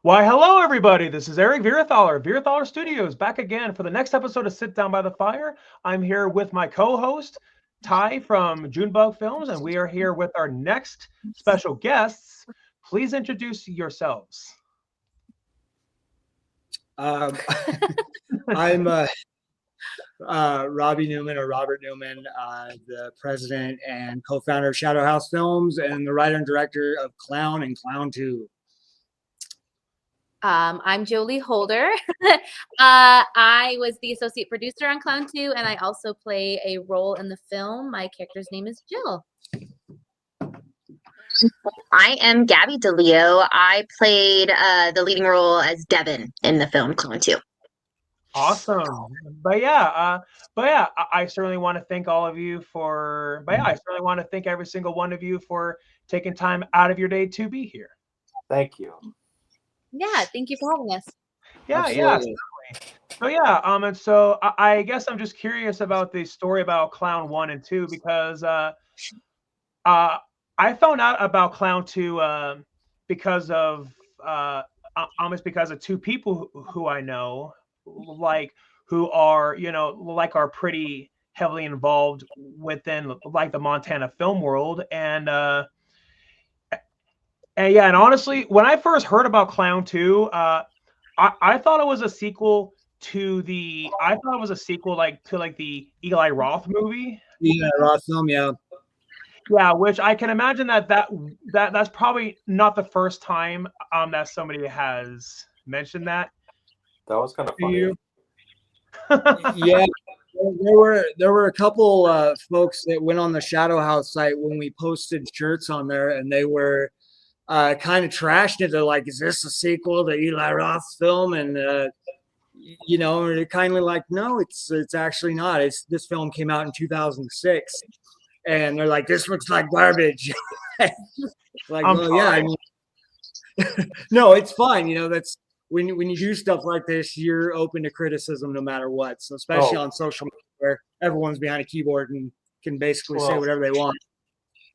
Why, hello, everybody. This is Eric Virathaler, Virathaler Studios, back again for the next episode of Sit Down by the Fire. I'm here with my co-host, Ty from Junebug Films, and we are here with our next special guests. Please introduce yourselves. Um, I'm Robbie Newman, or Robert Newman, the president and co-founder of Shadow House Films and the writer and director of Clown and Clown 2. I'm Jolee Holder. I was the associate producer on Clown 2, and I also play a role in the film. My character's name is Jill. I am Gabee Deleo. I played the leading role as Devin in the film Clown 2. Awesome. I certainly want to thank all of you for, I certainly want to thank every single one of you for taking time out of your day to be here. Thank you. Yeah, thank you for having us. Yeah. And so I guess I'm just curious about the story about Clown 1 and 2 because I found out about Clown 2 because of almost because of two people who I know, like who are are pretty heavily involved within like the Montana film world, and honestly, when I first heard about Clown 2, I thought it was a sequel to the Eli Roth movie. Yeah, Roth film, yeah. Yeah, which I can imagine that's probably not the first time that somebody has mentioned that. That was kind of funny. Yeah, there were a couple folks that went on the Shadow House site when we posted shirts on there, and they were kind of trashed it. They're like, "Is this a sequel to Eli Roth's film?" And they're kind of like, "No, it's actually not. This film came out in 2006." And they're like, "This looks like garbage." Like, yeah, I mean, no, it's fine. That's when you do stuff like this, you're open to criticism no matter what. So especially on social media where everyone's behind a keyboard and can basically say whatever they want.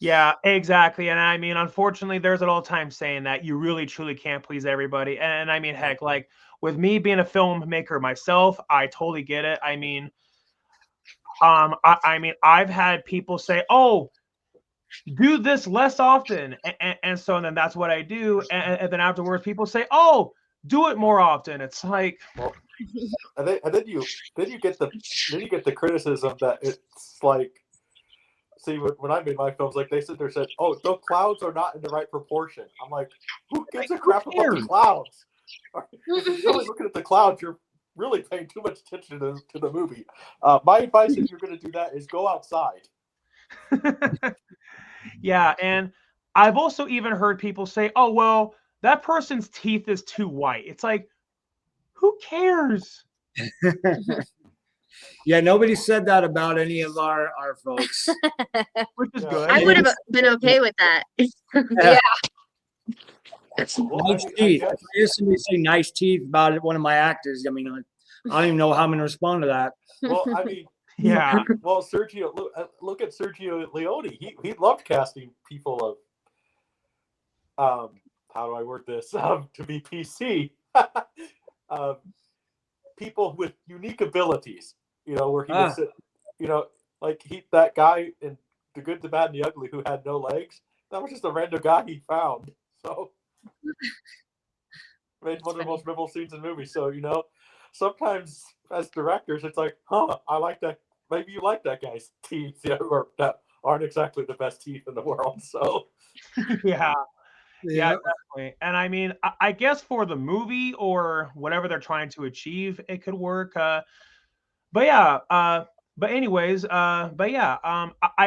Yeah, exactly. And I mean, unfortunately, there's an old time saying that you really truly can't please everybody. And I mean, heck, like with me being a filmmaker myself, I totally get it. I mean, I've had people say, "Oh, do this less often," and so then that's what I do, and then afterwards, people say, "Oh, do it more often." It's like, and then you get the criticism that it's like, see, when I made my films, like they said, "Oh, the clouds are not in the right proportion." I'm like, who gives a crap about the clouds? If you're really looking at the clouds, you're really paying too much attention to the movie. My advice, if you're going to do that, is go outside. Yeah, and I've also even heard people say, "Oh, well, that person's teeth is too white." It's like, who cares? Yeah, nobody said that about any of our folks. Which is good. I would have been okay with that. Yeah. Nice teeth. I hear somebody say nice teeth about one of my actors. I mean, I don't even know how I'm going to respond to that. Well, I mean, yeah. Well, Sergio, look at Sergio Leone. He loved casting people of, how do I word this? To be PC, people with unique abilities. Where he was, like that guy in The Good, the Bad, and the Ugly who had no legs. That was just a random guy he found. So made one of the most memorable scenes in the movie. So sometimes as directors, it's like, I like that. Maybe you like that guy's teeth, or that aren't exactly the best teeth in the world. So yeah, definitely. And I mean, I guess for the movie or whatever they're trying to achieve, it could work. I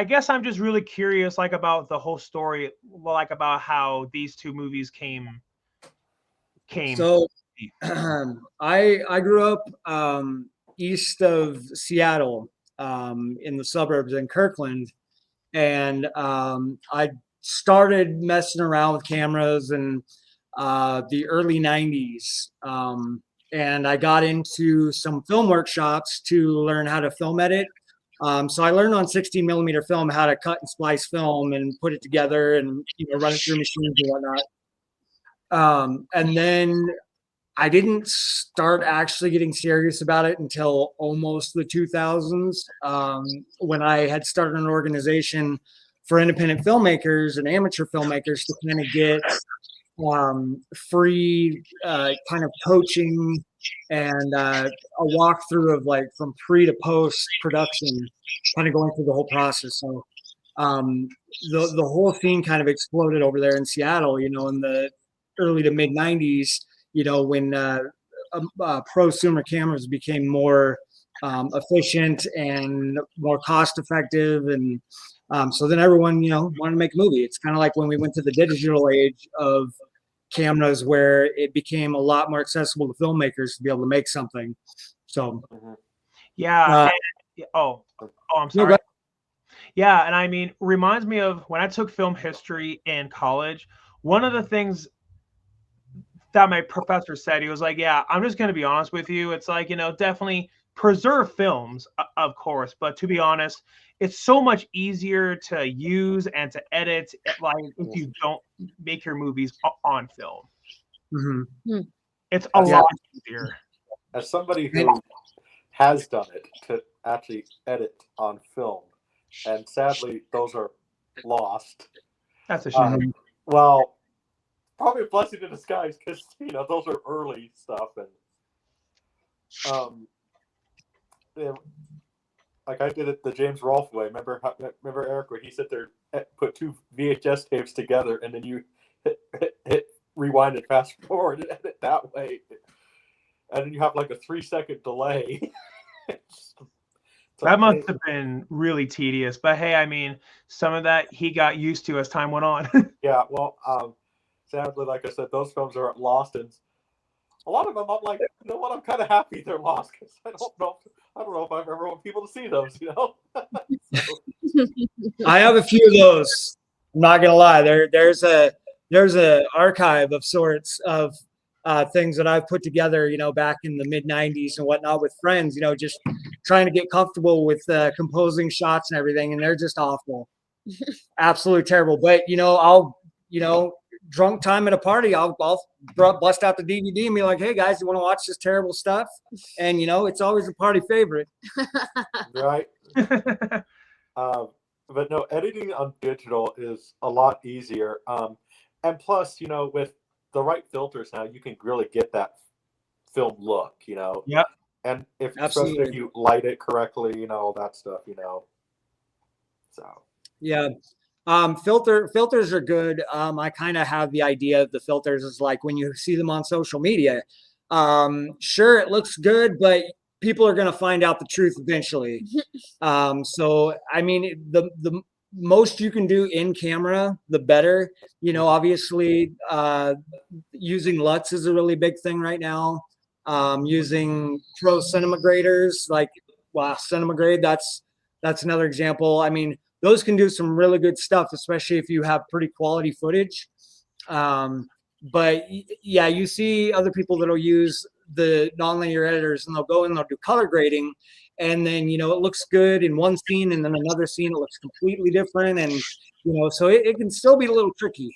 guess I'm just really curious, like about the whole story, like about how these two movies came. So, I grew up east of Seattle, in the suburbs in Kirkland, and I started messing around with cameras in the early '90s. And I got into some film workshops to learn how to film edit. So I learned on 16 millimeter film how to cut and splice film and put it together and run it through machines and whatnot. And then I didn't start actually getting serious about it until almost the 2000s, when I had started an organization for independent filmmakers and amateur filmmakers to kind of get free kind of coaching and a walkthrough of like from pre to post production, kind of going through the whole process. So the whole scene kind of exploded over there in Seattle, in the early to mid 90s, when prosumer cameras became more efficient and more cost effective. And so then everyone, wanted to make a movie. It's kind of like when we went to the digital age of cameras, where it became a lot more accessible to filmmakers to be able to make something. So, yeah. I'm sorry. No, yeah, and I mean, reminds me of when I took film history in college. One of the things that my professor said, he was like, "Yeah, I'm just going to be honest with you. It's like, definitely preserve films, of course, but to be honest, it's so much easier to use and to edit, like if you don't make your movies on film. Mm-hmm. It's a lot easier." As somebody who has done it to actually edit on film, and sadly those are lost. That's a shame. Well, probably a blessing in disguise, because those are early stuff, and like I did it the James Rolfe way. Remember Eric, where he sit there, put two VHS tapes together, and then you hit rewind and fast forward and edit that way, and then you have like a 3-second delay. That must have been really tedious, but hey, I mean, some of that he got used to as time went on. Yeah, well, sadly, like I said, those films are lost, and a lot of them, I'm like, you know what? I'm kind of happy they're lost, because I don't know if I ever want people to see those. I have a few of those. I'm not gonna lie. There's a archive of sorts of things that I've put together, back in the mid 90s and whatnot with friends, just trying to get comfortable with composing shots and everything. And they're just awful. Absolutely terrible. But, I'll, drunk time at a party, I'll bust out the DVD and be like, "Hey guys, you want to watch this terrible stuff?" And, it's always a party favorite. Right. But no, editing on digital is a lot easier. And plus, with the right filters now, you can really get that film look, Yep. And especially if you light it correctly, all that stuff, So yeah. Filters are good. I kind of have the idea of the filters is like when you see them on social media. Sure, it looks good, but people are going to find out the truth eventually. So I mean, the most you can do in camera, the better. Obviously, using LUTs is a really big thing right now. Using pro cinema graders, like Cinema Grade, that's another example. I mean, those can do some really good stuff, especially if you have pretty quality footage. But yeah, you see other people that'll use the nonlinear editors, and they'll go and they'll do color grading, and then it looks good in one scene, and then another scene it looks completely different, and so it can still be a little tricky.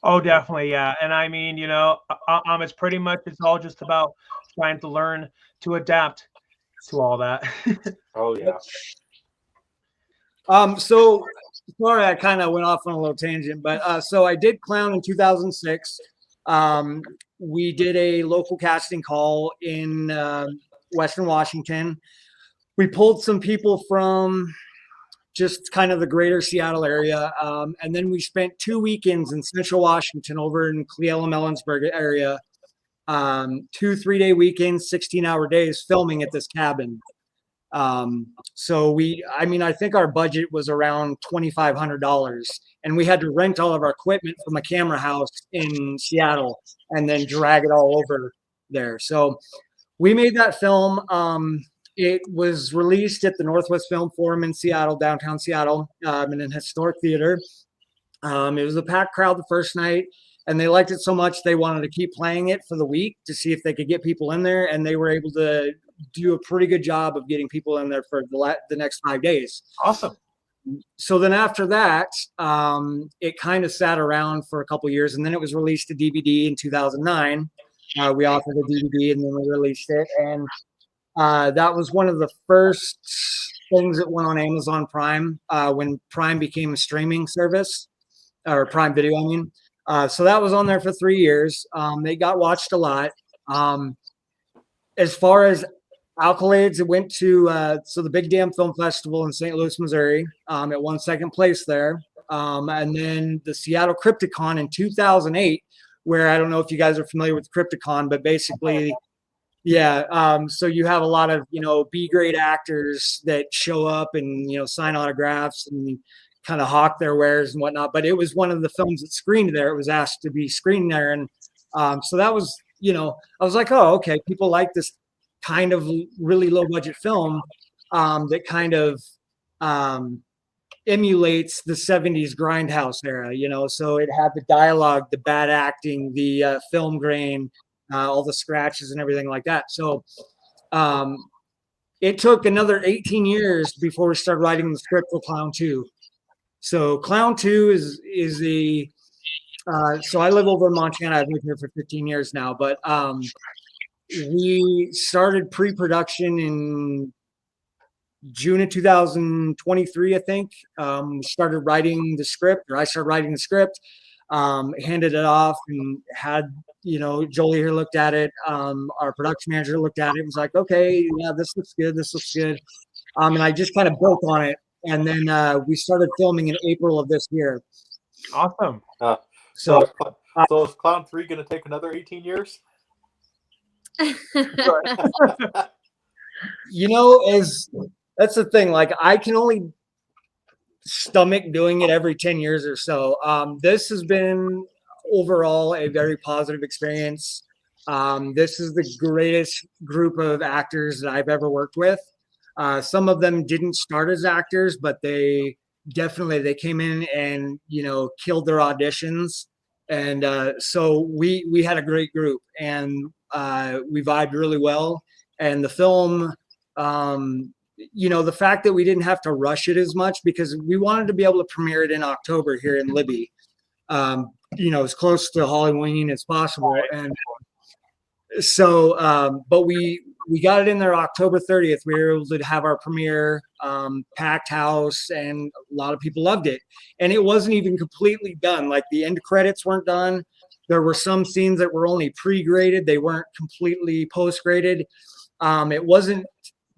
Oh, definitely, yeah. And I mean, it's pretty much, it's all just about trying to learn to adapt to all that. Oh yeah. So sorry, I kind of went off on a little tangent, but so I did Clown in 2006. We did a local casting call in Western Washington. We pulled some people from just kind of the greater Seattle area. And then we spent 2 weekends in Central Washington over in Cleveland-Ellensburg area. 2 3-day weekends, 16-hour days filming at this cabin. So I think our budget was around $2,500, and we had to rent all of our equipment from a camera house in Seattle and then drag it all over there. So we made that film. It was released at the Northwest Film Forum in Seattle, downtown Seattle, in an historic theater. It was a packed crowd the first night, and they liked it so much they wanted to keep playing it for the week to see if they could get people in there, and they were able to do a pretty good job of getting people in there for the next 5 days. Awesome. So then after that, it kind of sat around for a couple years, and then it was released to DVD in 2009. We offered a DVD, and then we released it, and that was one of the first things that went on Amazon Prime when Prime became a streaming service, or Prime Video, I mean. So that was on there for 3 years. They got watched a lot. As far as accolades, it went to the Big Dam Film Festival in St. Louis, Missouri. It won second place there. And then the Seattle Crypticon in 2008, where I don't know if you guys are familiar with Crypticon, but basically, yeah. So you have a lot of, B-grade actors that show up and, sign autographs and kind of hawk their wares and whatnot. But it was one of the films that screened there. It was asked to be screened there. And so that was, I was like, oh, okay, people like this kind of really low budget film that kind of emulates the 70s grindhouse era, so it had the dialogue, the bad acting, the film grain, all the scratches and everything like that. So it took another 18 years before we started writing the script for Clown 2. So Clown 2 is the so I live over in Montana. I've lived here for 15 years now, but we started pre-production in June of 2023, I think. Started writing the script, or I started writing the script, handed it off, and had, Jolee here looked at it. Our production manager looked at it and was like, okay, yeah, this looks good. This looks good. And I just kind of built on it. And then we started filming in April of this year. Awesome. So is Clown 3 going to take another 18 years? That's the thing. Like, I can only stomach doing it every 10 years or so. This has been overall a very positive experience. This is the greatest group of actors that I've ever worked with. Some of them didn't start as actors, but they came in and, killed their auditions. And so we had a great group, and we vibed really well. And the film, the fact that we didn't have to rush it as much, because we wanted to be able to premiere it in October here in Libby, as close to Halloween as possible. And so, but we got it in there October 30th. We were able to have our premiere, packed house, and a lot of people loved it. And it wasn't even completely done. Like, the end credits weren't done. There were some scenes that were only pre-graded. They weren't completely post-graded. It wasn't,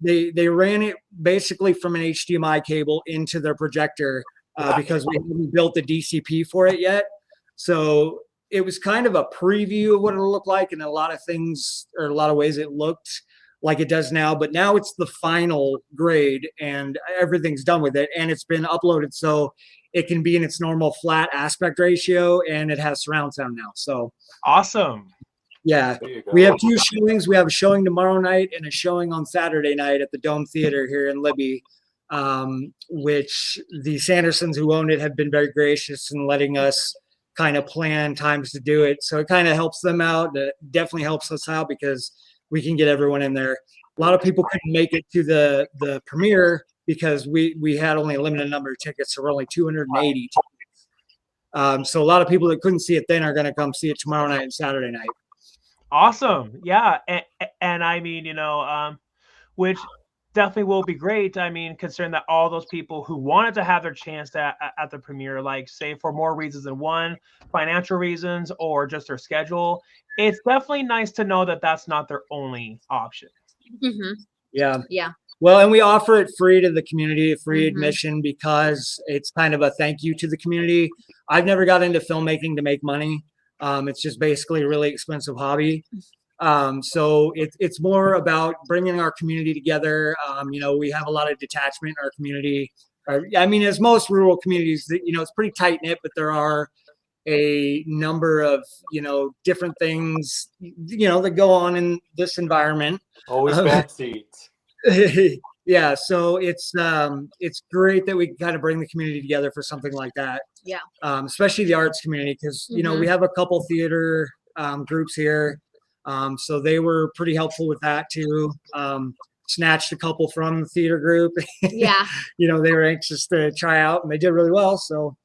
they ran it basically from an HDMI cable into their projector because we hadn't built the DCP for it yet. So it was kind of a preview of what it'll look like, and a lot of things, or a lot of ways, it looked like it does now. But now it's the final grade, and everything's done with it, and it's been uploaded so it can be in its normal flat aspect ratio, and it has surround sound now. So awesome. Yeah, we have 2 showings. We have a showing tomorrow night and a showing on Saturday night at the Dome Theater here in Libby, which the Sandersons who own it have been very gracious in letting us kind of plan times to do it. So it kind of helps them out. It definitely helps us out because we can get everyone in there. A lot of people couldn't make it to the premiere because we had only a limited number of tickets, so we're only 280 tickets. So a lot of people that couldn't see it then are going to come see it tomorrow night and Saturday night. Awesome. Yeah. And I mean, which definitely will be great. I mean, considering that all those people who wanted to have their chance at the premiere, like, say, for more reasons than one, financial reasons or just their schedule, it's definitely nice to know that that's not their only option. Mm-hmm. Yeah. Yeah. Well, and we offer it free to the community, free admission, because it's kind of a thank you to the community. I've never got into filmmaking to make money. It's just basically a really expensive hobby. So it's more about bringing our community together. We have a lot of detachment in our community. As most rural communities, it's pretty tight knit, but there are a number of, different things, that go on in this environment. Always bad seeds. Yeah. So it's great that we can kind of bring the community together for something like that. Yeah. Especially the arts community, because, we have a couple theater groups here. So they were pretty helpful with that too. snatched a couple from the theater group. Yeah. They were anxious to try out, and they did really well. So,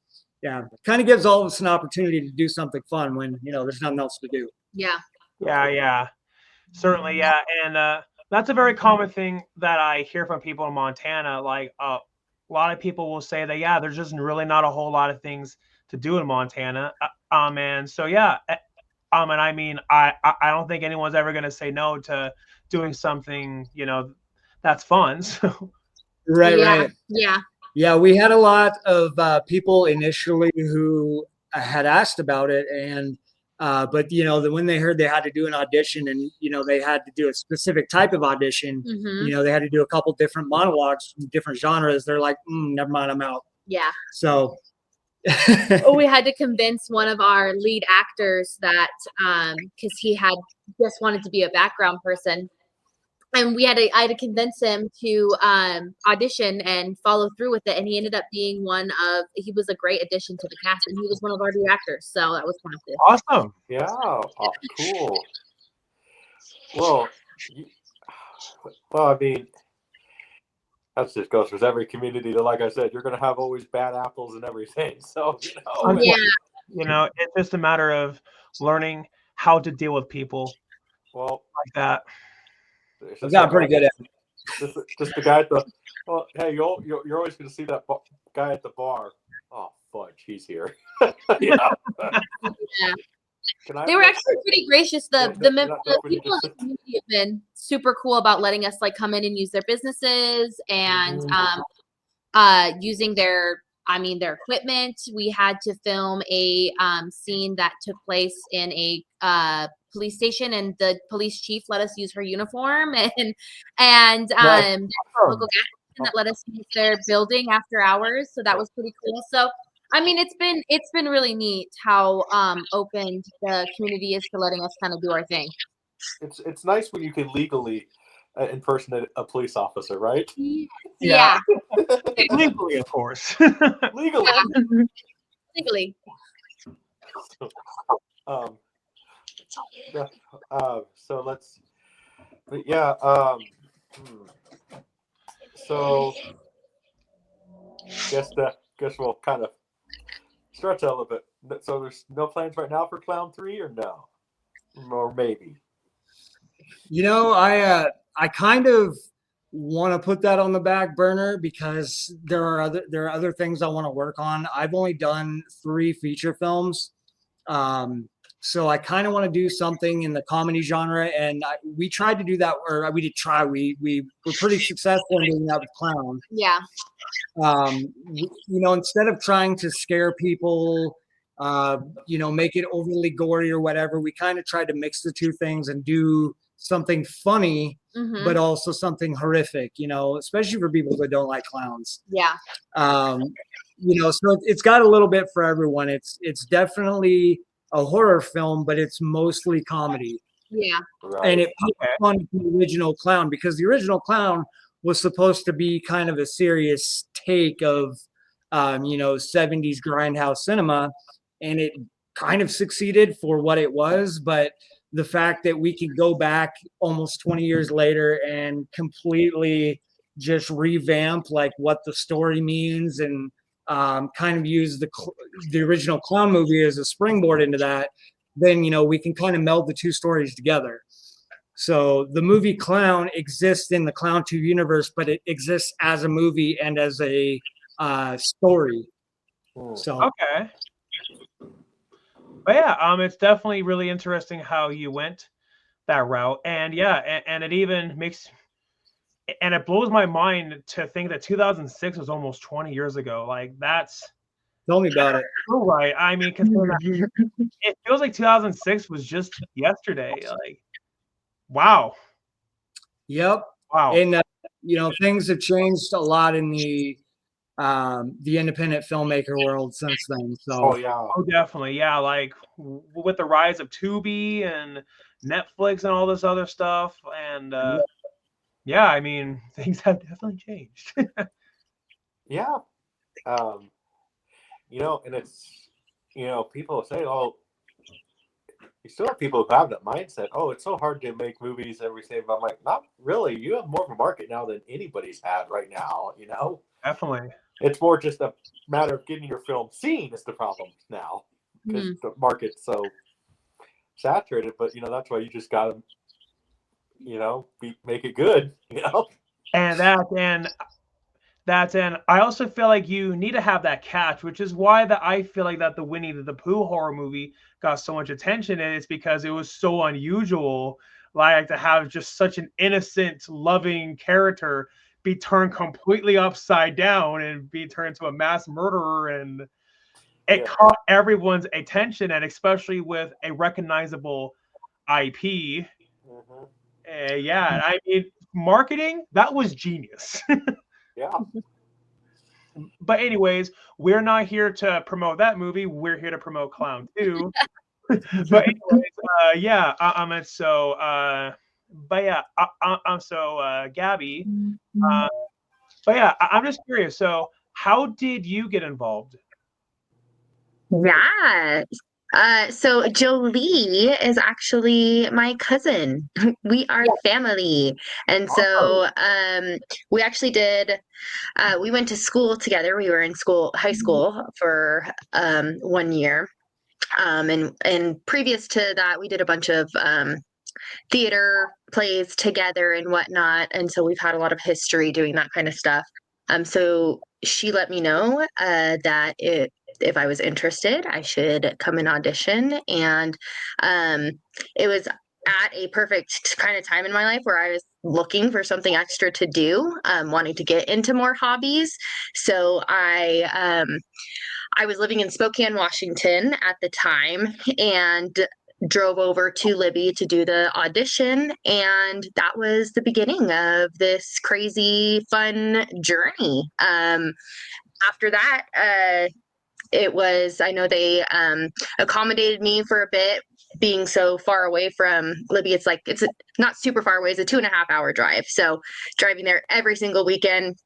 yeah, kind of gives all of us an opportunity to do something fun when there's nothing else to do. Yeah. Yeah. Certainly, yeah. And that's a very common thing that I hear from people in Montana. Like a lot of people will say that, yeah, there's just really not a whole lot of things to do in Montana. And so, yeah. And I mean, I don't think anyone's ever going to say no to doing something, that's fun. So. Right. Yeah. Yeah, we had a lot of people initially who had asked about it, and but when they heard they had to do an audition, and they had to do a specific type of audition, Mm-hmm. they had to do a couple different monologues from different genres. They're like, never mind, I'm out. Yeah. So. We had to convince one of our lead actors that because he had just wanted to be a background person. And I had to convince him to audition and follow through with it. And he ended up being he was a great addition to the cast, and he was one of our new actors. So that was fun too. Awesome. Yeah. Oh, cool. Well, I mean, that just goes with every community. That, like I said, you're going to have always bad apples and everything. So, Yeah. It's just a matter of learning how to deal with people like that. I got pretty good at it. Just the guy at the. Well, hey, you're always going to see that guy at the bar. Oh, fudge, he's here. Yeah. They were actually pretty gracious. The people in the community have been super cool about letting us come in and use their businesses and using their equipment. We had to film a scene that took place in a police station, and the police chief let us use her uniform, and local gas station that let us use their building after hours. So that was pretty cool. So I mean, it's been really neat how open the community is to letting us kind of do our thing. It's nice when you can legally impersonate a police officer, right? Yeah. Legally, of course. Legally. Yeah. Legally. So let's. Yeah. So guess we'll kind of stretch a little bit. So there's no plans right now for Clown 3, or no, or maybe. I kind of want to put that on the back burner because there are other things I want to work on. I've only done 3 feature films, so I kind of want to do something in the comedy genre. And we tried to do that, or we did try. We were pretty successful in doing that with Clown. Yeah. Instead of trying to scare people, make it overly gory or whatever, we kind of tried to mix the two things and do something funny, but also something horrific, especially for people that don't like clowns. Yeah. So it's got a little bit for everyone. It's definitely a horror film, but it's mostly comedy. Yeah. Right. And it put fun to the original Clown, because the original Clown was supposed to be kind of a serious take of, 70s grindhouse cinema, and it kind of succeeded for what it was. But the fact that we could go back almost 20 years later and completely just revamp what the story means, and kind of use the original Clown movie as a springboard into that, then we can kind of meld the two stories together. So the movie Clown exists in the Clown 2 universe, but it exists as a movie and as a story. So okay. But yeah, it's definitely really interesting how you went that route. And yeah, and it even makes, and it blows my mind to think that 2006 was almost 20 years ago. Tell me about it. Right. I mean, because it feels like 2006 was just yesterday. Wow. Yep. Wow. And things have changed a lot in the independent filmmaker world since then. So definitely, yeah. With the rise of Tubi and Netflix and all this other stuff, and yeah, I mean, things have definitely changed. Yeah. And it's, people say, oh, you still have people who have that mindset. Oh, it's so hard to make movies every same. I'm like, not really. You have more of a market now than anybody's had right now. You know, Definitely. it's more just a matter of getting your film seen is the problem now because the market's so saturated. But you know, that's why you just got to, you know, make it good. You know, And I also feel like you need to have that catch, which is why I feel like that the Winnie the Pooh horror movie got so much attention, and it's because it was so unusual, like to have just such an innocent, loving character be turned completely upside down and be turned into a mass murderer, and it caught everyone's attention, and especially with a recognizable IP. I mean, marketing, that was genius. Yeah. But anyways, we're not here to promote that movie. We're here to promote Clown 2. But anyways, Gabee. I'm just curious. So, how did you get involved? Yeah. So Jolee is actually my cousin. We are family. And so we actually did we went to school together. We were in high school for 1 year. And previous to that, we did a bunch of theater plays together and whatnot. And so we've had a lot of history doing that kind of stuff. So she let me know that if I was interested, I should come and audition. And it was at a perfect kind of time in my life where I was looking for something extra to do, wanting to get into more hobbies. So I was living in Spokane, Washington at the time, and drove over to Libby to do the audition. And that was the beginning of this crazy, fun journey. After that, I know they accommodated me for a bit, being so far away from Libby. It's not super far away. It's a 2.5-hour drive. So driving there every single weekend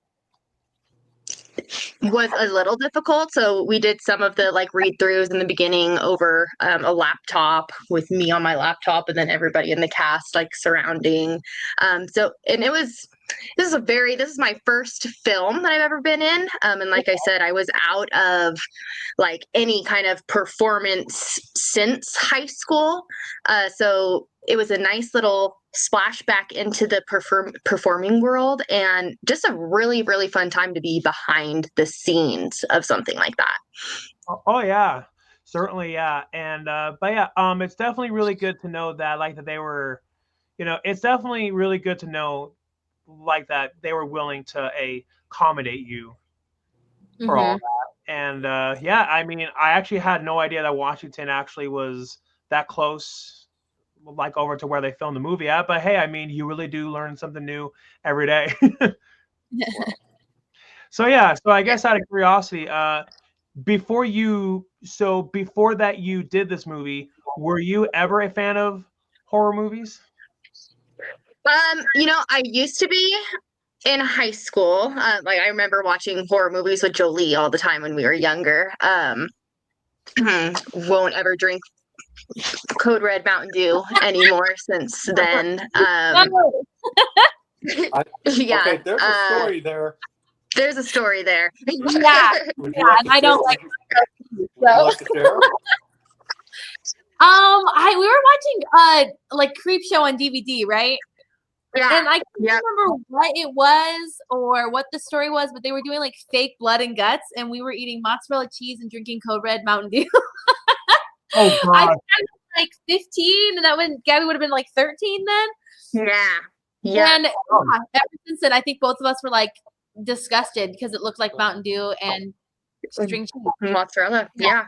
was a little difficult. So we did some of the read throughs in the beginning over a laptop with me on my laptop and then everybody in the cast surrounding. This is my first film that I've ever been in. And like I said, I was out of any kind of performance since high school. So it was a nice little splashback into the performing world, and just a really, really fun time to be behind the scenes of something like that. Oh yeah, certainly, yeah. And it's definitely really good to know that that they were, it's definitely really good to know that they were willing to accommodate you for all that. And I mean, I actually had no idea that Washington actually was that close over to where they filmed the movie at. But hey, I mean, you really do learn something new every day. So I guess out of curiosity, before that you did this movie, were you ever a fan of horror movies? I used to be in high school. I remember watching horror movies with Jolee all the time when we were younger. Won't ever drink Code Red Mountain Dew anymore since then. Okay, there's a story there. There's a story there. Yeah, I don't like. Would you like to share? We were watching Creep Show on DVD, right? Yeah. And I can't remember what it was or what the story was, but they were doing fake blood and guts, and we were eating mozzarella cheese and drinking Code Red Mountain Dew. Oh God. I was 15, and that when Gabby would have been 13 then. Yeah. And ever since then, I think both of us were disgusted because it looked like Mountain Dew and string cheese. Mozzarella. Yeah.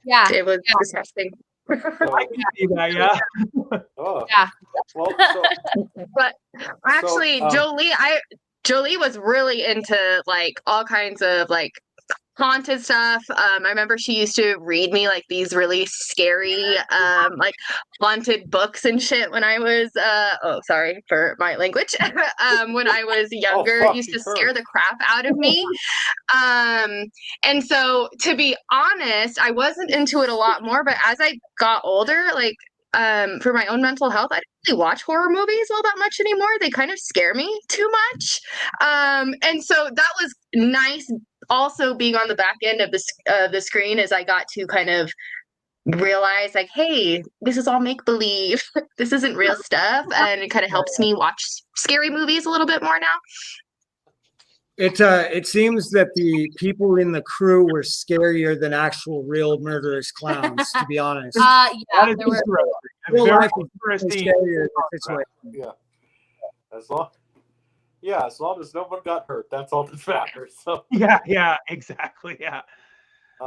Yeah. It was disgusting. I can see that, yeah. Yeah. Well, but actually, Jolee was really into all kinds of haunted stuff. I remember she used to read me these really scary haunted books and shit when I was sorry for my language. When I was younger, it used to scare the crap out of me. And so to be honest, I wasn't into it a lot more, but as I got older, for my own mental health, I don't really watch horror movies all that much anymore. They kind of scare me too much. And so that was nice. Also, being on the back end of the screen, as I got to kind of realize, like, hey, this is all make believe. This isn't real stuff, and it kind of helps me watch scary movies a little bit more now. It seems that the people in the crew were scarier than actual real murderous clowns, to be honest. Yeah, That is there were. Real very life is interesting. scarier in this situation. Yeah. As long as no one got hurt, that's all that matters. So, Yeah, exactly. Yeah.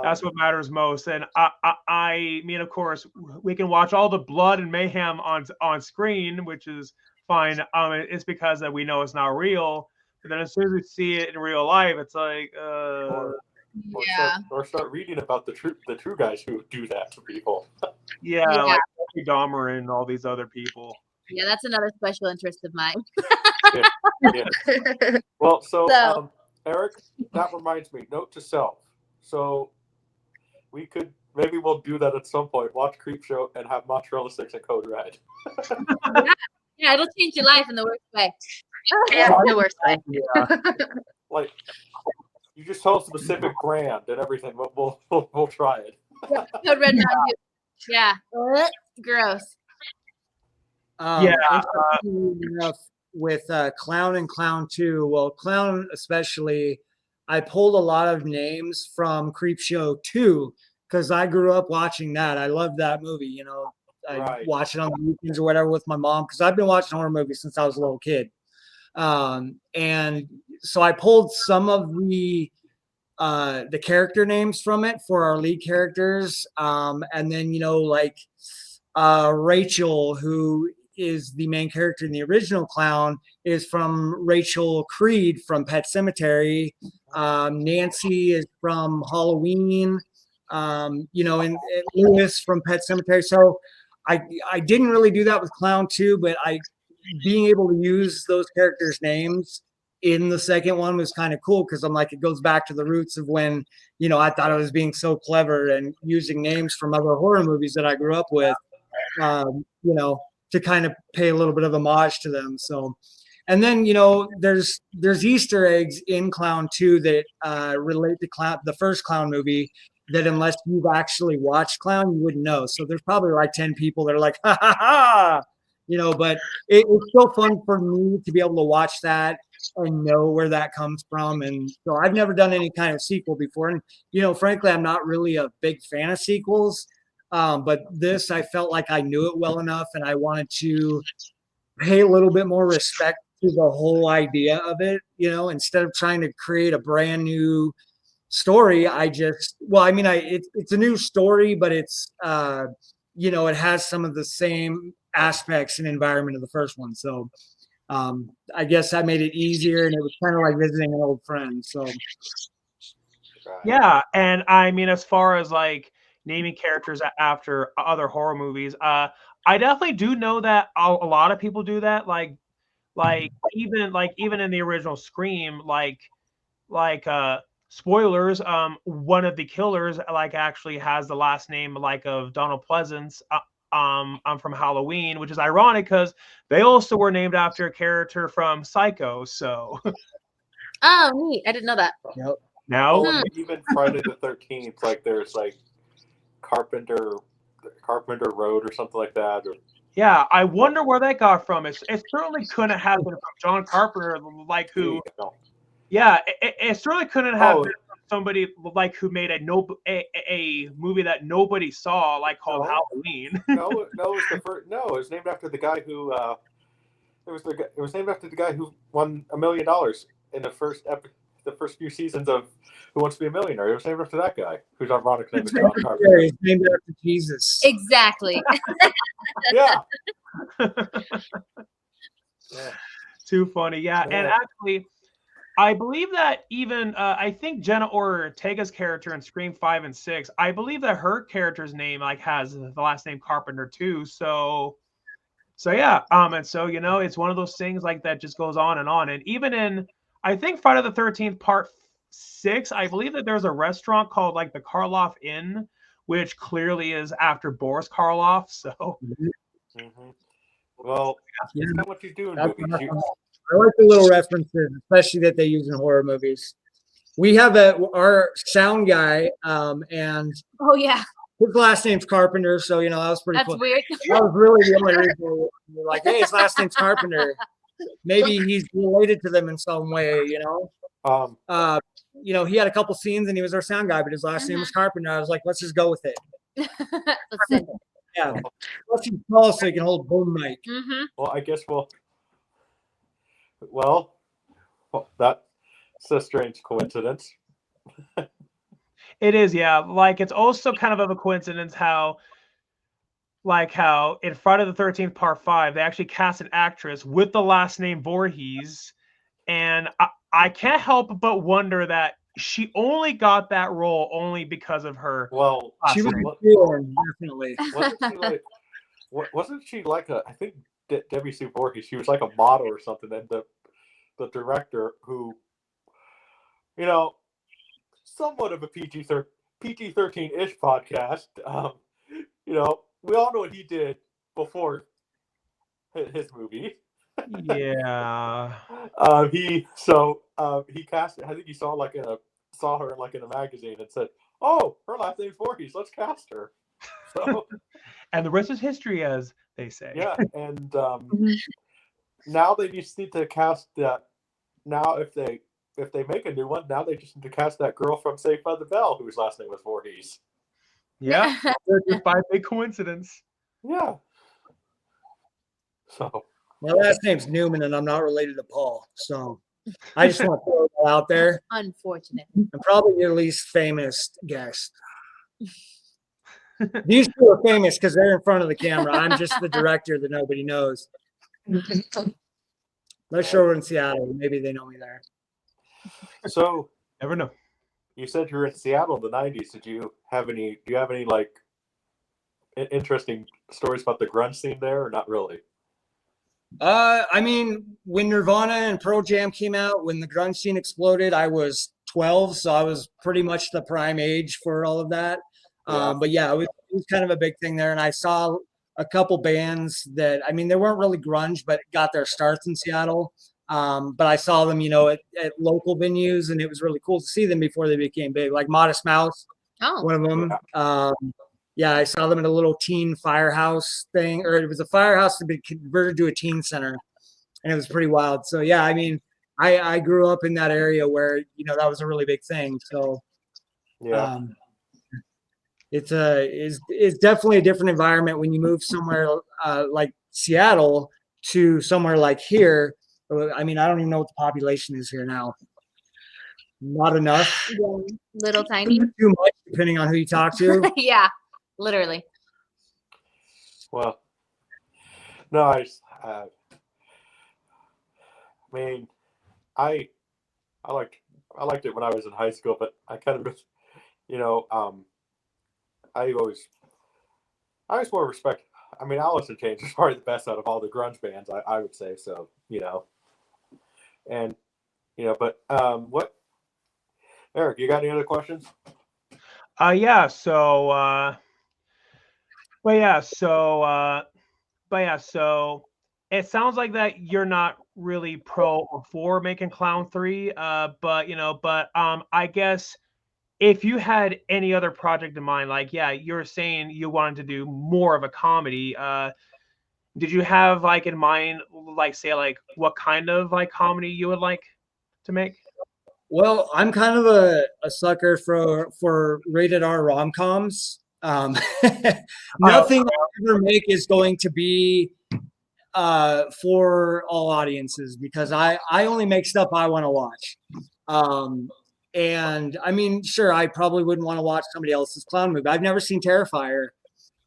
That's um, what matters most. And I mean, of course, we can watch all the blood and mayhem on screen, which is fine. It's because that we know it's not real. But then as soon as we see it in real life, it's like, or Yeah. start reading about the true guys who do that to people. yeah, Yeah. like Jeffrey Dahmer and all these other people. Yeah, that's another special interest of mine. Yeah. Well, So- Eric, that reminds me. Note to self. So we'll do that at some point. Watch Creepshow and have mozzarella sticks and Code Red. Yeah, it'll change your life in the worst way. Yeah, the worst way. Like, you just tell a specific brand and everything. We'll try it. Code Red Mountain Dew. Yeah. Gross. Interestingly enough, with Clown and Clown 2, well, Clown especially, I pulled a lot of names from Creepshow 2 because I grew up watching that. I loved that movie. You know, I Right. watch it on the weekends or whatever with my mom because I've been watching horror movies since I was a little kid. And so I pulled some of the character names from it for our lead characters. And then, you know, like Rachel, who is the main character in the original Clown, is from Rachel Creed from Pet Sematary. Nancy is from Halloween. You know, and Lewis from Pet Sematary. So I didn't really do that with Clown 2, but being able to use those characters' names in the second one was kind of cool because I'm like, it goes back to the roots of when, you know, I thought I was being so clever and using names from other horror movies that I grew up with, you know, to kind of pay a little bit of homage to them. So, and then, you know, there's Easter eggs in Clown 2 that relate to the first Clown movie that unless you've actually watched Clown, you wouldn't know. So there's probably like 10 people that are like, ha ha ha, you know, but it's still fun for me to be able to watch that and know where that comes from. And so I've never done any kind of sequel before. And, you know, frankly, I'm not really a big fan of sequels. But this, I felt like I knew it well enough and I wanted to pay a little bit more respect to the whole idea of it, you know, instead of trying to create a brand new story. It's a new story, but it's, you know, it has some of the same aspects and environment of the first one. So I guess that made it easier, and it was kind of like visiting an old friend. So Yeah, and I mean, as far as like naming characters after other horror movies, I definitely do know that a lot of people do that. Like even in the original Scream, spoilers, one of the killers like actually has the last name like of Donald Pleasance. From Halloween, which is ironic because they also were named after a character from Psycho. So, Oh, neat. I didn't know that. yep. now, Oh, even Friday the 13th, like there's like Carpenter Road or something like that. Or yeah, I wonder where that got from. It certainly couldn't have been from John Carpenter, like who. Yeah, it certainly couldn't have been from somebody like who made a movie that nobody saw, like called Halloween. No, it was the first. No, it was named after the guy who. It was named after the guy who won $1 million in the first few seasons of Who Wants to Be a Millionaire. It was named after that guy, whose ironic name is John Carpenter. It's named after Jesus. Exactly. Yeah. Too funny, yeah. And actually, I believe that even I think Jenna Ortega's character in Scream 5 and 6, I believe that her character's name like has the last name Carpenter too. So yeah, and so you know, it's one of those things like that just goes on. And even in I think Friday the 13th Part 6, I believe that there's a restaurant called like the Karloff Inn, which clearly is after Boris Karloff. So, Mm-hmm. Well, Yeah. that's kind of what you do in That's movies. I like the little references, especially that they use in horror movies. We have our sound guy, and Oh yeah, his last name's Carpenter, so that was pretty that's cool. weird. That was really the only reason we were like, hey, his last name's Carpenter. Maybe he's related to them in some way, he had a couple scenes and he was our sound guy, but his last name was Carpenter. I was like, let's just go with it. Listen. Yeah. Plus he's tall, so he can hold boom mic. Mm-hmm. Well, I guess well, that's a strange coincidence. it is, yeah. Like, it's also kind of a coincidence how in Friday the 13th Part 5, they actually cast an actress with the last name Voorhees, and I can't help but wonder that she only got that role only because of her. Well, she was born, definitely. Wasn't she like I think Debbie Sue Voorhees, she was like a model or something, and the director who, somewhat of a PG-13-ish podcast, we all know what he did before his movie. Yeah. He cast it. I think he saw her in a magazine and said, "Oh, her last name's Voorhees. Let's cast her." So, and the rest is history, as they say. Yeah, and now they just need to cast that. Now, if they make a new one, now they just need to cast that girl from Saved by the Bell, whose last name was Voorhees. Yeah, just by big coincidence. Yeah. So my last name's Newman, and I'm not related to Paul, so I just want to throw it out there. Unfortunate. I'm probably your least famous guest. These two are famous because they're in front of the camera. I'm just the director that nobody knows. Let's show we're in Seattle. Maybe they know me there. So never know. You said you were in Seattle in the 90s. Do you have any like interesting stories about the grunge scene there, or not really? I mean, when Nirvana and Pearl Jam came out, when the grunge scene exploded, I was 12, so I was pretty much the prime age for all of that. Yeah. But yeah, it was kind of a big thing there, and I saw a couple bands that, I mean, they weren't really grunge, but got their starts in Seattle. But I saw them, at local venues, and it was really cool to see them before they became big, like Modest Mouse, one of them. Yeah, I saw them at a little teen firehouse thing, or it was a firehouse to be converted to a teen center, and it was pretty wild. So yeah, I mean, I grew up in that area where that was a really big thing. So yeah, it's definitely a different environment when you move somewhere like Seattle to somewhere like here. I mean, I don't even know what the population is here now. Not enough. Yeah, little tiny. Too much, depending on who you talk to. Yeah, literally. Well, no, I mean, I liked it when I was in high school, but I kind of, I always more respect. I mean, Alice in Chains is probably the best out of all the grunge bands, I would say. So, and but what, Eric? You got any other questions? Yeah. So, so it sounds like that you're not really pro or for making Clown 3. But I guess if you had any other project in mind, like, yeah, you're saying you wanted to do more of a comedy. Did you have like in mind, like, say, like what kind of like comedy you would like to make? Well, I'm kind of a sucker for rated R rom-coms. Nothing I ever make is going to be for all audiences, because I only make stuff I want to watch. And I mean, sure, I probably wouldn't want to watch somebody else's clown movie. I've never seen Terrifier.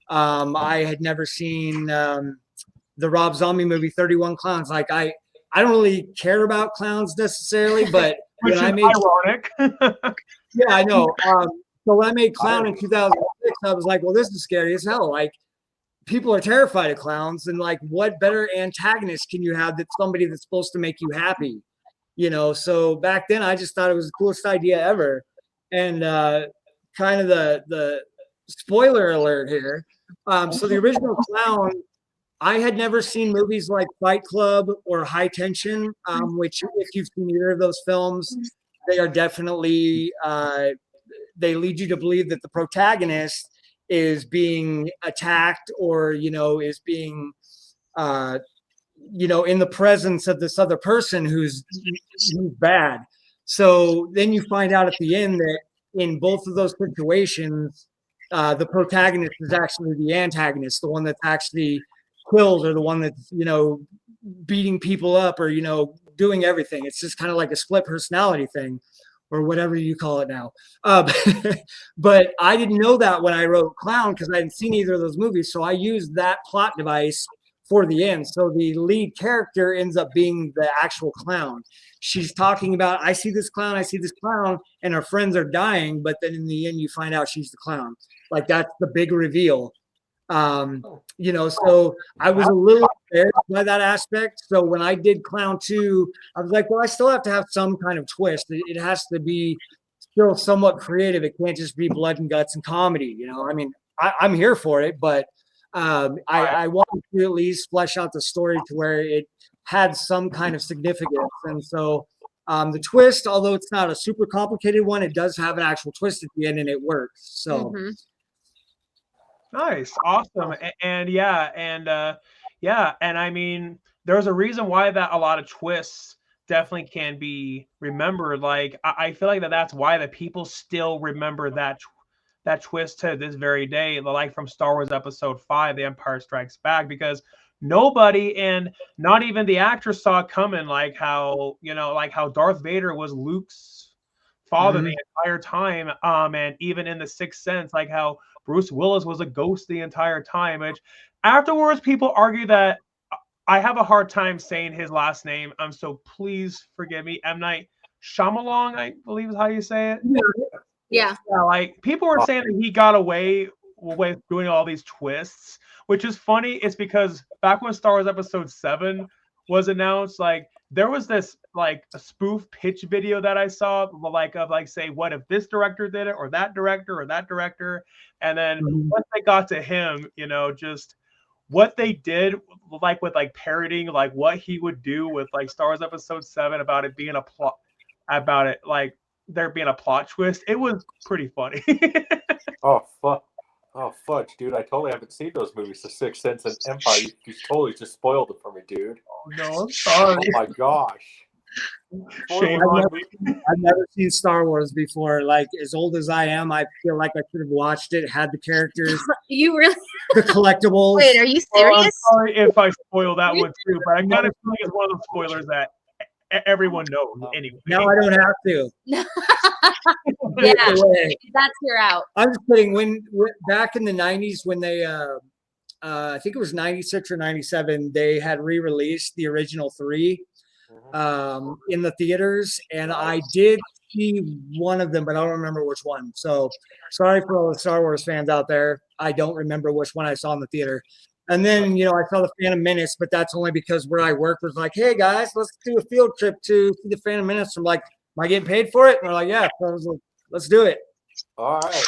I had never seen the Rob Zombie movie 31 Clowns. Like I don't really care about clowns necessarily, but Which when is I made ironic. yeah, I know. So when I made Clown in 2006, I was like, well, this is scary as hell. Like, people are terrified of clowns, and like, what better antagonist can you have than somebody that's supposed to make you happy? So back then I just thought it was the coolest idea ever. And kind of the spoiler alert here. So the original clown, I had never seen movies like Fight Club or High Tension, which if you've seen either of those films, they are definitely, they lead you to believe that the protagonist is being attacked or, is being, in the presence of this other person who's bad. So then you find out at the end that in both of those situations, the protagonist is actually the antagonist, the one that's actually killed or the one that's, beating people up or, doing everything. It's just kind of like a split personality thing or whatever you call it now. But I didn't know that when I wrote Clown because I hadn't seen either of those movies. So I used that plot device for the end. So the lead character ends up being the actual clown. She's talking about, I see this clown, and her friends are dying, but then in the end you find out she's the clown. Like that's the big reveal. So I was a little scared by that aspect. So when I did Clown 2, I was like, well, I still have to have some kind of twist. It has to be still somewhat creative. It can't just be blood and guts and comedy. I mean, I'm here for it, but I wanted to at least flesh out the story to where it had some kind of significance. And so the twist, although it's not a super complicated one, it does have an actual twist at the end and it works. So nice, awesome. And I mean, there's a reason why that a lot of twists definitely can be remembered. Like I feel like that's why the people still remember that twist to this very day, like from Star Wars Episode 5, The Empire Strikes Back, because nobody, and not even the actors, saw it coming, like how Darth Vader was Luke's father the entire time, and even in The Sixth Sense, like how Bruce Willis was a ghost the entire time, which afterwards people argue that I have a hard time saying his last name, so please forgive me. M. Night Shyamalan, I believe is how you say it. Yeah, like people were saying that he got away with doing all these twists, which is funny. It's because back when Star Wars Episode 7 was announced, like there was this like a spoof pitch video that I saw, say, what if this director did it, or that director, and then once they got to him, just what they did, like with like parodying like what he would do with like Star Wars Episode 7 about it being a plot, about it like there being a plot twist. It was pretty funny. Oh fudge, dude! I totally haven't seen those movies, The Sixth Sense and Empire. You totally just spoiled it for me, dude. Oh no, I'm sorry. Oh my gosh. Shame on me. I've never seen Star Wars before. Like as old as I am, I feel like I should have watched it, had the characters, you really? the collectibles. Wait, are you Oh, I'm serious? sorry if I spoil that one too, but I kind of feel like it's one of those spoilers that everyone knows anyway. Now I don't have to. Yeah, that's your out. I'm just kidding. When back in the 90s, when they, I think it was 96 or 97, they had re-released the original 3 in the theaters, and I did see one of them, but I don't remember which one. So sorry for all the Star Wars fans out there. I don't remember which one I saw in the theater. And then, I saw the Phantom Menace, but that's only because where I worked was like, hey guys, let's do a field trip to see the Phantom Menace. I'm like, am I getting paid for it? And they're like, yeah. So I was like, let's do it. All right.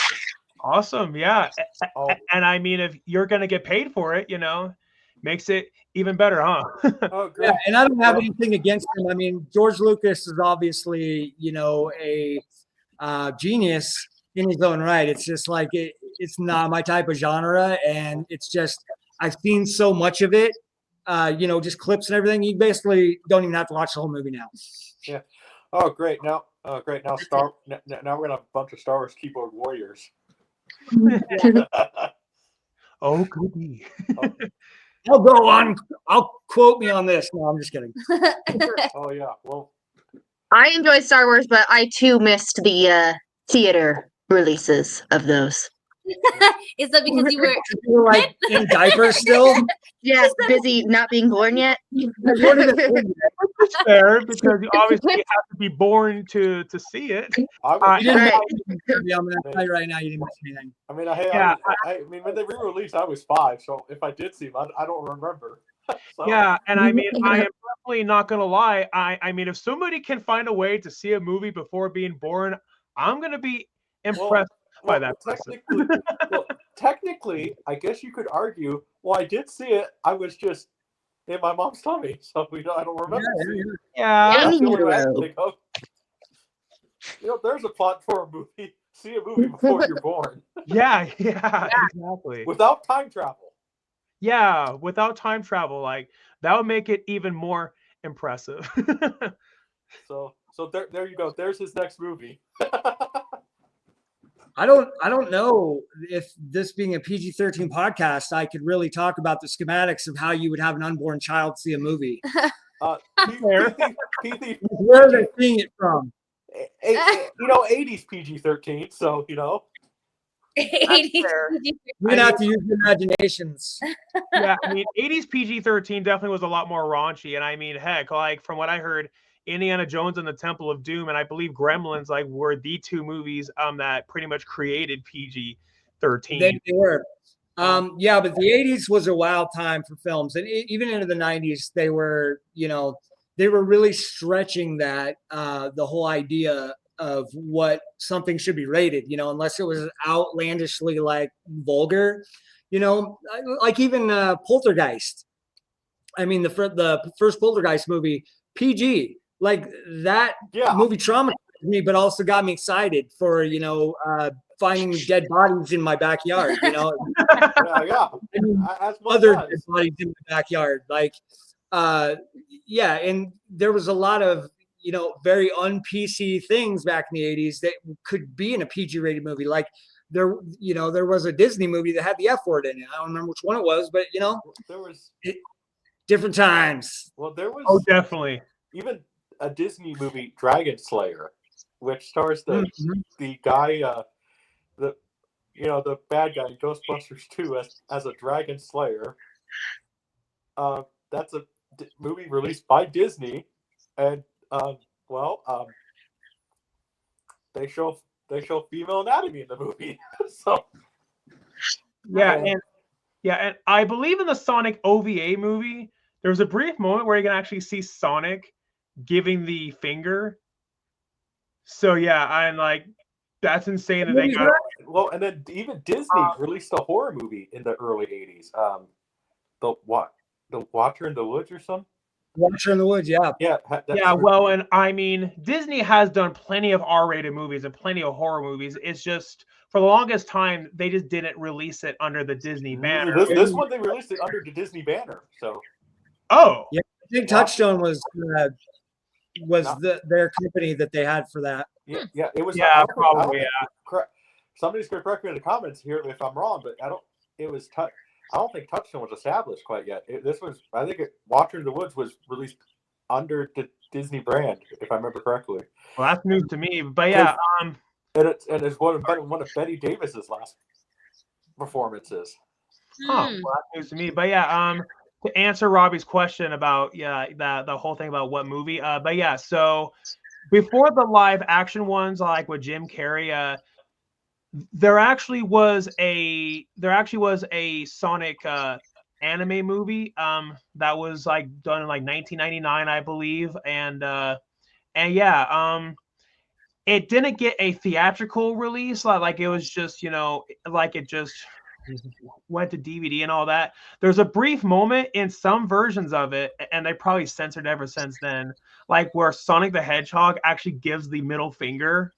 Awesome. Yeah. And I mean, if you're going to get paid for it, makes it even better, huh? Oh, great. Yeah, and I don't have anything against him. I mean, George Lucas is obviously, a genius in his own right. It's just like it's not my type of genre, and it's just I've seen so much of it, just clips and everything. You basically don't even have to watch the whole movie now. Yeah. Oh, great. Now now we're gonna have a bunch of Star Wars keyboard warriors. Oh, goody. I'll go on. I'll quote me on this. No, I'm just kidding. Oh yeah. Well, I enjoy Star Wars, but I too missed the theater releases of those. Is that because you were You were like in diapers still? Yeah, busy not being born yet. It's fair because you obviously have to be born to see it. I'm Right. going to tell you right now, you didn't miss anything. I mean, I mean, when they re-released, I was 5, so if I did see them, I don't remember. So. Yeah, and I mean, I am definitely not gonna lie. I mean, if somebody can find a way to see a movie before being born, I'm gonna be impressed. quite that impressive. Technically, I guess you could argue. Well, I did see it. I was just in my mom's tummy, so I don't remember seeing it. Yeah. That's the only way I Hero. can think of. There's a plot for a movie. See a movie before you're born. Yeah, exactly. Without time travel. Yeah, without time travel, like that would make it even more impressive. So there you go. There's his next movie. I don't know if this being a PG-13 podcast, I could really talk about the schematics of how you would have an unborn child see a movie. PG, Where are they seeing it from? 80s PG-13. So 80s. You're gonna have to use your imaginations. Yeah, I mean, 80s PG-13 definitely was a lot more raunchy, and I mean, heck, like from what I heard, Indiana Jones and the Temple of Doom, and I believe Gremlins, like were the two movies that pretty much created PG-13. They were. Yeah, but the 80s was a wild time for films, and even into the 90s, they were really stretching that the whole idea of what something should be rated, unless it was outlandishly like vulgar, like even Poltergeist. I mean, the first Poltergeist movie, PG, like that movie traumatized me, but also got me excited for finding dead bodies in my backyard. Yeah. I mean, other dead bodies in my backyard, like and there was a lot of very un-PC things back in the 80s that could be in a PG rated movie. Like there was a Disney movie that had the F word in it. I don't remember which one it was, but there was different times. Well, there was definitely even a Disney movie, Dragon Slayer, which stars the guy, the bad guy in Ghostbusters 2 as a Dragon Slayer. That's a movie released by Disney, and they show female anatomy in the movie. So and I believe in the Sonic OVA movie, there was a brief moment where you can actually see Sonic giving the finger. So I'm like, that's insane that they got. Well, and then even Disney released a horror movie in the early 80s. The Watcher in the Woods or something. Watcher in the Woods, yeah. Well, and I mean, Disney has done plenty of R-rated movies and plenty of horror movies. It's just for the longest time they just didn't release it under the Disney banner. This one they released it under the Disney banner. So. I think Touchstone was their company that they had for that. Yeah, it was. Probably. Somebody's going to correct me in the comments here if I'm wrong, but I don't think Touchstone was established quite yet. Watcher in the Woods was released under the Disney brand, if I remember correctly. Well, that's news to me, but and it's one of Betty Davis's last performances. Well, that's news to me, but to answer Robbie's question about the whole thing about what movie, so before the live action ones like with Jim Carrey, there actually was a Sonic anime movie that was like done in like 1999, I believe, and it didn't get a theatrical release, like it was just like it just went to DVD and all that. There's a brief moment in some versions of it, and they probably censored ever since then, like where Sonic the Hedgehog actually gives the middle finger.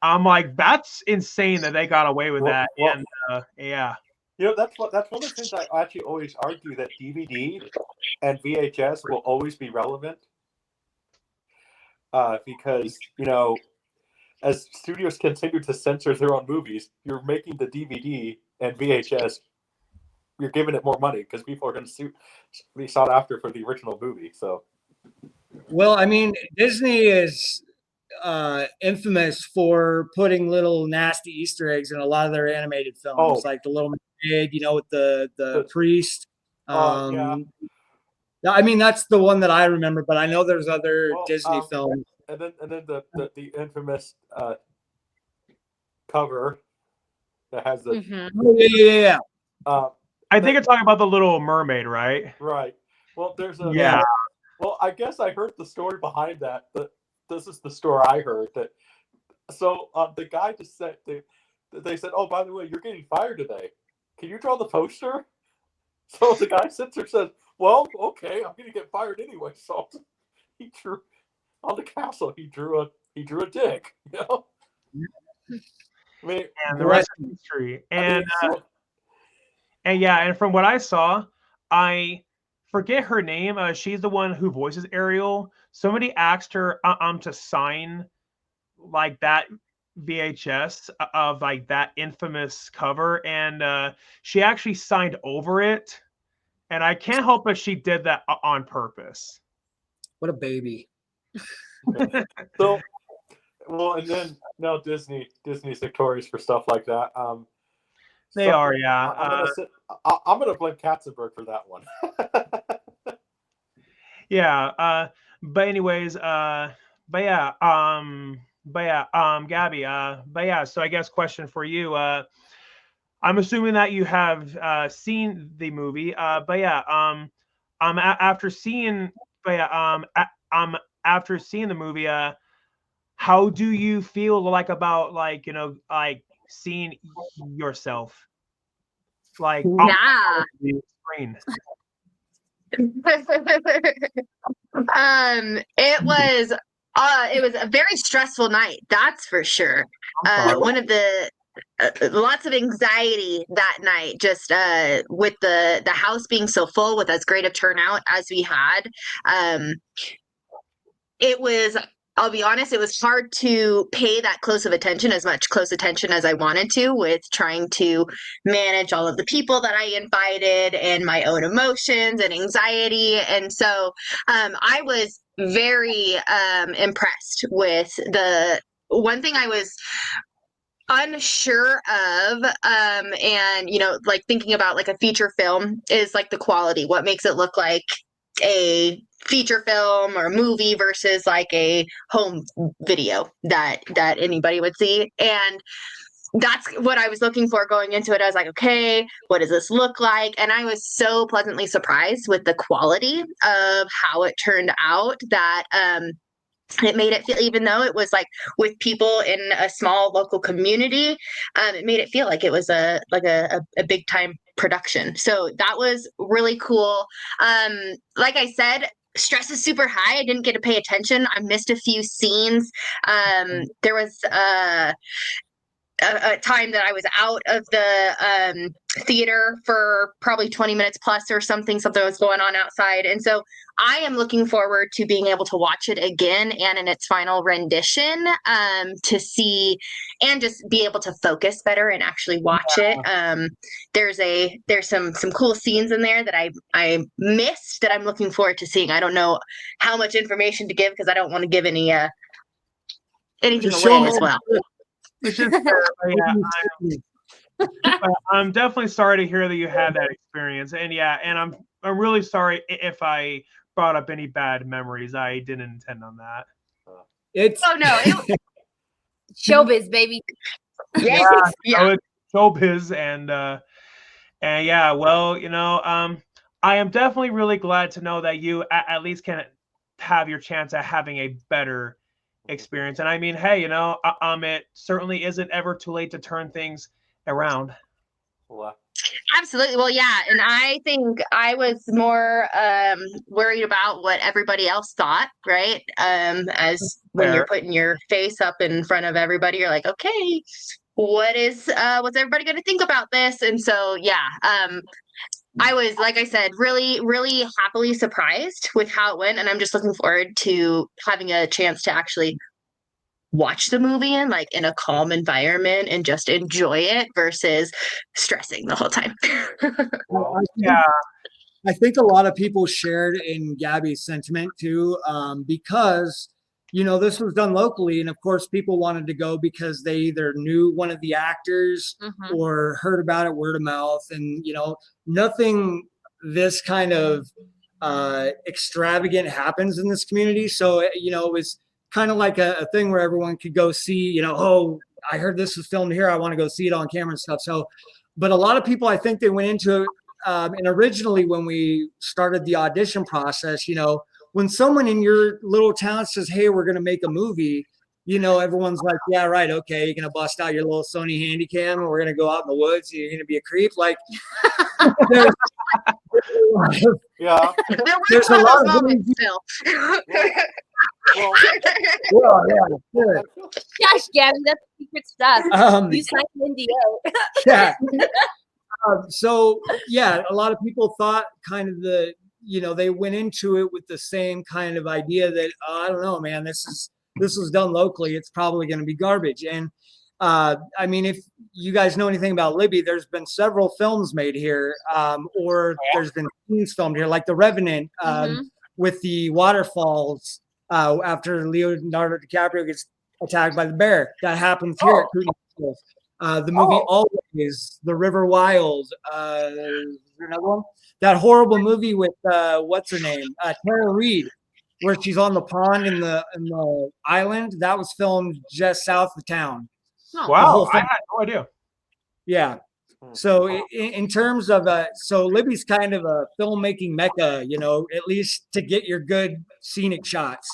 I'm like, that's insane that they got away with that. And that's one of the things I actually always argue, that DVD and VHS will always be relevant. Because as studios continue to censor their own movies, you're making the DVD and VHS, you're giving it more money because people are going to be sought after for the original movie. So, well, I mean, Disney is infamous for putting little nasty Easter eggs in a lot of their animated films, like The Little Mermaid, with the priest. I mean, that's the one that I remember, but I know there's other Disney films. And then the infamous cover that has the I think you're talking about The Little Mermaid, right? Right. Well, there's a Well, I guess I heard the story behind that. This is the story I heard. The guy just said they said, "Oh, by the way, you're getting fired today. Can you draw the poster?" So the guy sits there and says, "Well, okay, I'm going to get fired anyway." So he drew on the castle. He drew a dick. You know. I mean, And the rest is history. And and from what I saw, I forget her name. She's the one who voices Ariel. Somebody asked her to sign like that VHS of like that infamous cover, and she actually signed over it. And I can't help but she did that on purpose. What a baby. So, well, and then now Disney's notorious for stuff like that. They are, yeah. I'm gonna blame Katzenberg for that one. Yeah. But anyways, Gabby, but yeah. So I guess question for you. I'm assuming that you have seen the movie. After seeing, after seeing the movie, how do you feel like about like like seeing yourself like on the screen? It was a very stressful night, that's for sure. One of the lots of anxiety that night, just with the house being so full with as great a turnout as we had. It was, I'll be honest, it was hard to pay that close attention as I wanted to, with trying to manage all of the people that I invited and my own emotions and anxiety. And so I was very impressed with the one thing I was unsure of, and like thinking about like a feature film is like the quality, what makes it look like a feature film or a movie versus like a home video that anybody would see. And that's what I was looking for going into it. I was like, okay, what does this look like? And I was so pleasantly surprised with the quality of how it turned out, that it made it feel, even though it was like with people in a small local community, it made it feel like it was a big time production. So that was really cool. Like I said, stress is super high. I didn't get to pay attention. I missed a few scenes. There was a time that I was out of the theater for probably 20 minutes plus or something was going on outside. And so I am looking forward to being able to watch it again and in its final rendition, to see and just be able to focus better and actually watch it. There's some cool scenes in there that I missed that I'm looking forward to seeing. I don't know how much information to give because I don't want to give anything away as well. I'm definitely sorry to hear that you had that experience, and I'm really sorry if I brought up any bad memories. I didn't intend on that. Showbiz, baby. Yeah. So it's showbiz, and well, I am definitely really glad to know that you at least can have your chance at having a better experience. And I mean, hey, it certainly isn't ever too late to turn things around. Absolutely. Well, yeah. And I think I was more worried about what everybody else thought, right? As when you're putting your face up in front of everybody, you're like, okay, what's everybody going to think about this? And so, I was, like I said, really, really happily surprised with how it went. And I'm just looking forward to having a chance to actually watch the movie in a calm environment and just enjoy it versus stressing the whole time. I think a lot of people shared in Gabee's sentiment too, because this was done locally, and of course people wanted to go because they either knew one of the actors or heard about it word of mouth, and nothing this kind of extravagant happens in this community. So it was kind of like a thing where everyone could go see, oh, I heard this was filmed here, I want to go see it on camera and stuff. So, but a lot of people, I think they went into it, and originally when we started the audition process, when someone in your little town says, hey, we're going to make a movie, everyone's like, yeah, right. Okay. You're going to bust out your little Sony Handycam and we're going to go out in the woods. You're going to be a creep. Like, there's, Yeah. there's a lot of moments still. Well, yeah, sure. Gosh, Gabby, that's secret stuff. You signed an NDA. Yeah. So yeah, a lot of people thought kind of they went into it with the same kind of idea that I don't know, man, this was done locally. It's probably going to be garbage. And I mean, if you guys know anything about Libby, there's been several films made here, or there's been scenes filmed here, like The Revenant, with the waterfalls after Leonardo DiCaprio gets attacked by the bear. That happens here at Kootenai Falls. The movie Always, The River Wild, is there another one? That horrible movie with what's her name? Tara Reid, where she's on the pond in the island. That was filmed just south of town. Oh, Wow, I had no idea. Yeah. So in terms of so Libby's kind of a filmmaking mecca, at least to get your good scenic shots.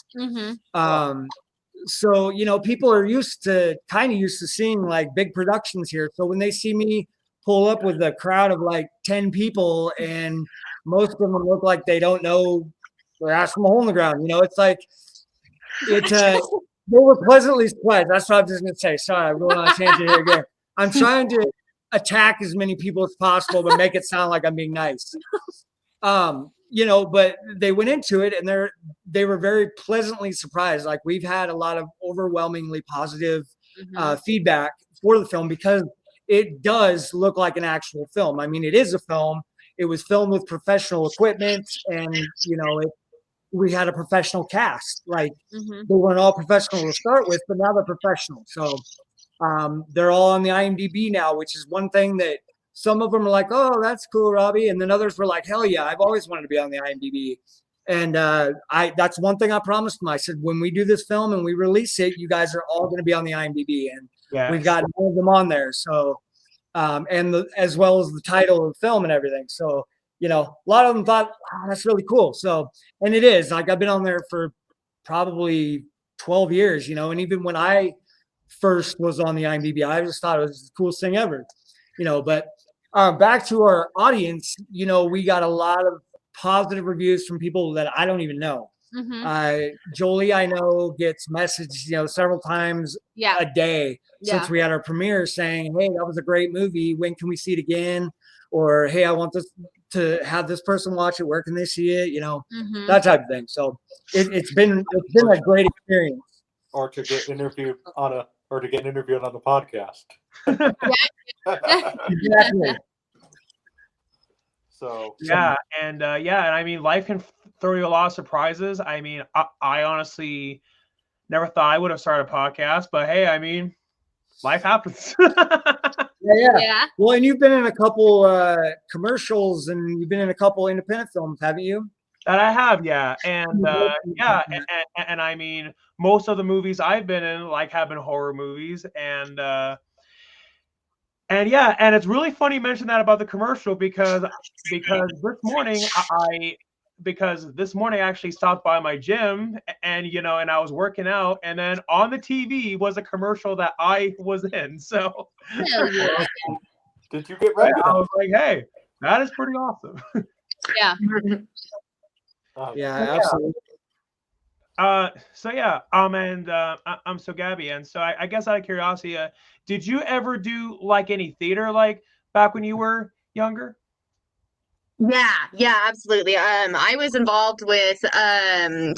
So, people are used to seeing like big productions here. So when they see me pull up with a crowd of like 10 people and most of them look like they don't know their ass from a hole in the ground, it's like, they were pleasantly surprised. That's what I'm just going to say. Sorry, I'm going on a tangent here again. I'm trying to attack as many people as possible, but make it sound like I'm being nice. But they went into it and they were very pleasantly surprised. Like, we've had a lot of overwhelmingly positive feedback for the film because it does look like an actual film. I mean, it is a film. It was filmed with professional equipment and, we had a professional cast. Like, they weren't all professional to start with, but now they're professional. So they're all on the IMDb now, which is one thing that some of them are like, oh, that's cool, Robbie. And then others were like, hell yeah, I've always wanted to be on the IMDb. And that's one thing I promised them. I said, when we do this film and we release it, you guys are all going to be on the IMDb. And we've got all of them on there. So, as well as the title of the film and everything. So, a lot of them thought, oh, that's really cool. So, and it is. Like, I've been on there for probably 12 years, and even when I first was on the IMDb, I just thought it was the coolest thing ever, but back to our audience, we got a lot of positive reviews from people that I don't even know. Jolee, I know, gets messaged, several times a day since we had our premiere saying, hey, that was a great movie. When can we see it again? Or, hey, I want to have this person watch it. Where can they see it? That type of thing. So it's been a great experience. Or to get interviewed on the podcast. Exactly. So and I mean, life can throw you a lot of surprises. I mean, I honestly never thought I would have started a podcast, but hey, I mean, life happens. Yeah. Well, and you've been in a couple commercials and you've been in a couple independent films, haven't you? That I have, yeah. And and I mean, most of the movies I've been in have been horror movies, and it's really funny you mention that about the commercial because this morning I actually stopped by my gym and and I was working out, and then on the TV was a commercial that I was in. So did you get ready? I was like, hey, that is pretty awesome. Yeah. Yeah, absolutely. So Gabby, and so I guess out of curiosity, did you ever do any theater back when you were younger? Yeah, absolutely. I was involved with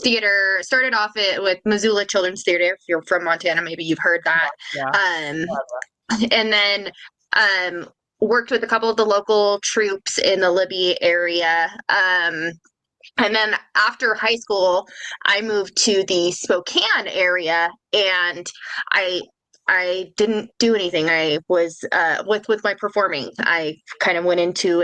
theater. Started off with Missoula Children's Theater. If you're from Montana, maybe you've heard that. And then worked with a couple of the local troops in the Libby area. And then after high school, I moved to the Spokane area, and I didn't do anything. I was with my performing. I kind of went into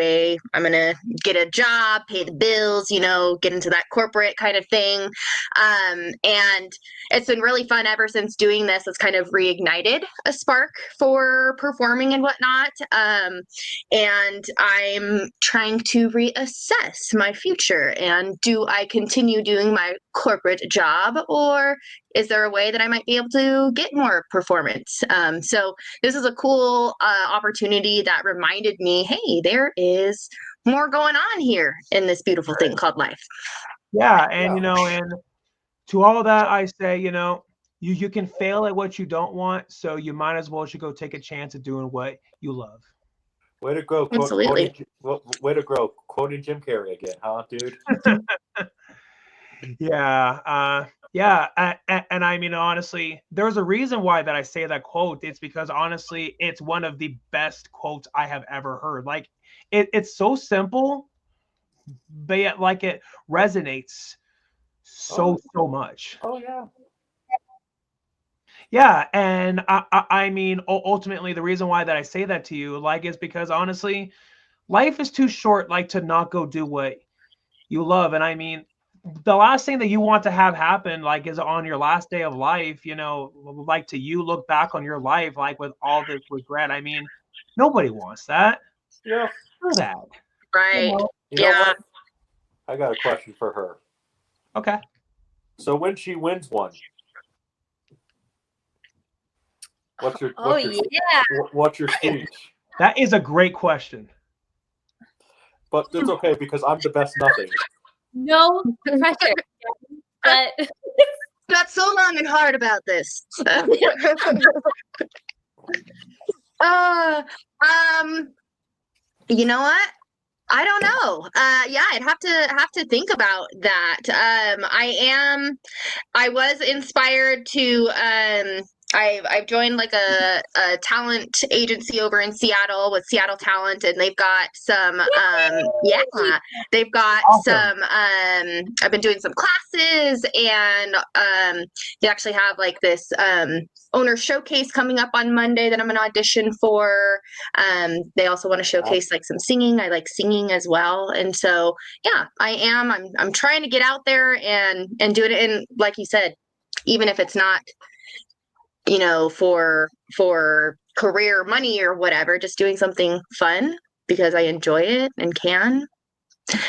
I'm going to get a job, pay the bills, get into that corporate kind of thing. And it's been really fun ever since doing this. It's kind of reignited a spark for performing and whatnot. And I'm trying to reassess my future. And do I continue doing my corporate job, or is there a way that I might be able to get more performance? So this is a cool opportunity that reminded me, hey, there is more going on here in this beautiful thing called life. Yeah, and and to all that I say, you can fail at what you don't want, so you might as well should go take a chance at doing what you love. Way to grow, Absolutely. way to grow, quoting Jim Carrey again, huh, dude? Yeah, and I mean honestly, there's a reason why that I say that quote. It's because honestly, it's one of the best quotes I have ever heard. Like it's so simple, but yet like it resonates so much. Oh yeah. Yeah, and I mean ultimately the reason why that I say that to you like is because honestly, life is too short like to not go do what you love. And I mean, the last thing that you want to have happen like is on your last day of life, like to you look back on your life like with all this regret. I mean, nobody wants that. Yeah. Do that. Right. You know what? I got a question for her. Okay. So when she wins one, what's your speech? That is a great question. But it's okay because I'm the best nothing. No pressure. But got so long and hard about this. You know what? I don't know. Yeah, I'd have to think about that. I was inspired to I've joined like a talent agency over in Seattle with Seattle Talent, and they've got some they've got some I've been doing some classes, and they actually have like this owner showcase coming up on Monday that I'm going to audition for. They also want to showcase like some singing. I like singing as well, and so yeah, I'm trying to get out there and do it. And like you said, even if it's not, for career money or whatever, just doing something fun because I enjoy it and can.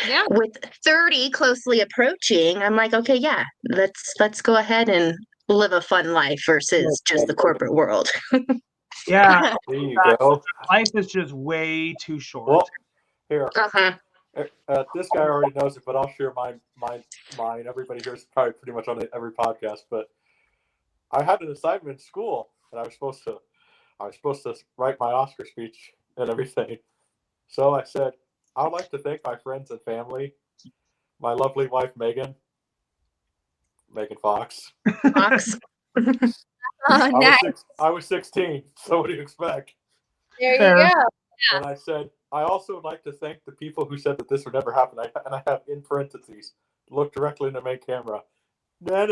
Yeah. With 30 closely approaching, I'm like, okay, yeah, let's go ahead and live a fun life versus just the corporate world. Yeah. There you go. Life is just way too short. Well, here. This guy already knows it, but I'll share mine. Everybody here is probably pretty much on every podcast, but I had an assignment in school, and I was supposed to write my Oscar speech and everything. So I said, I would like to thank my friends and family, my lovely wife Megan Fox. Oh, nice. I was 16. So what do you expect? There you go. Yeah. And I said, I also would like to thank the people who said that this would never happen. And I have in parentheses, look directly in the main camera. No.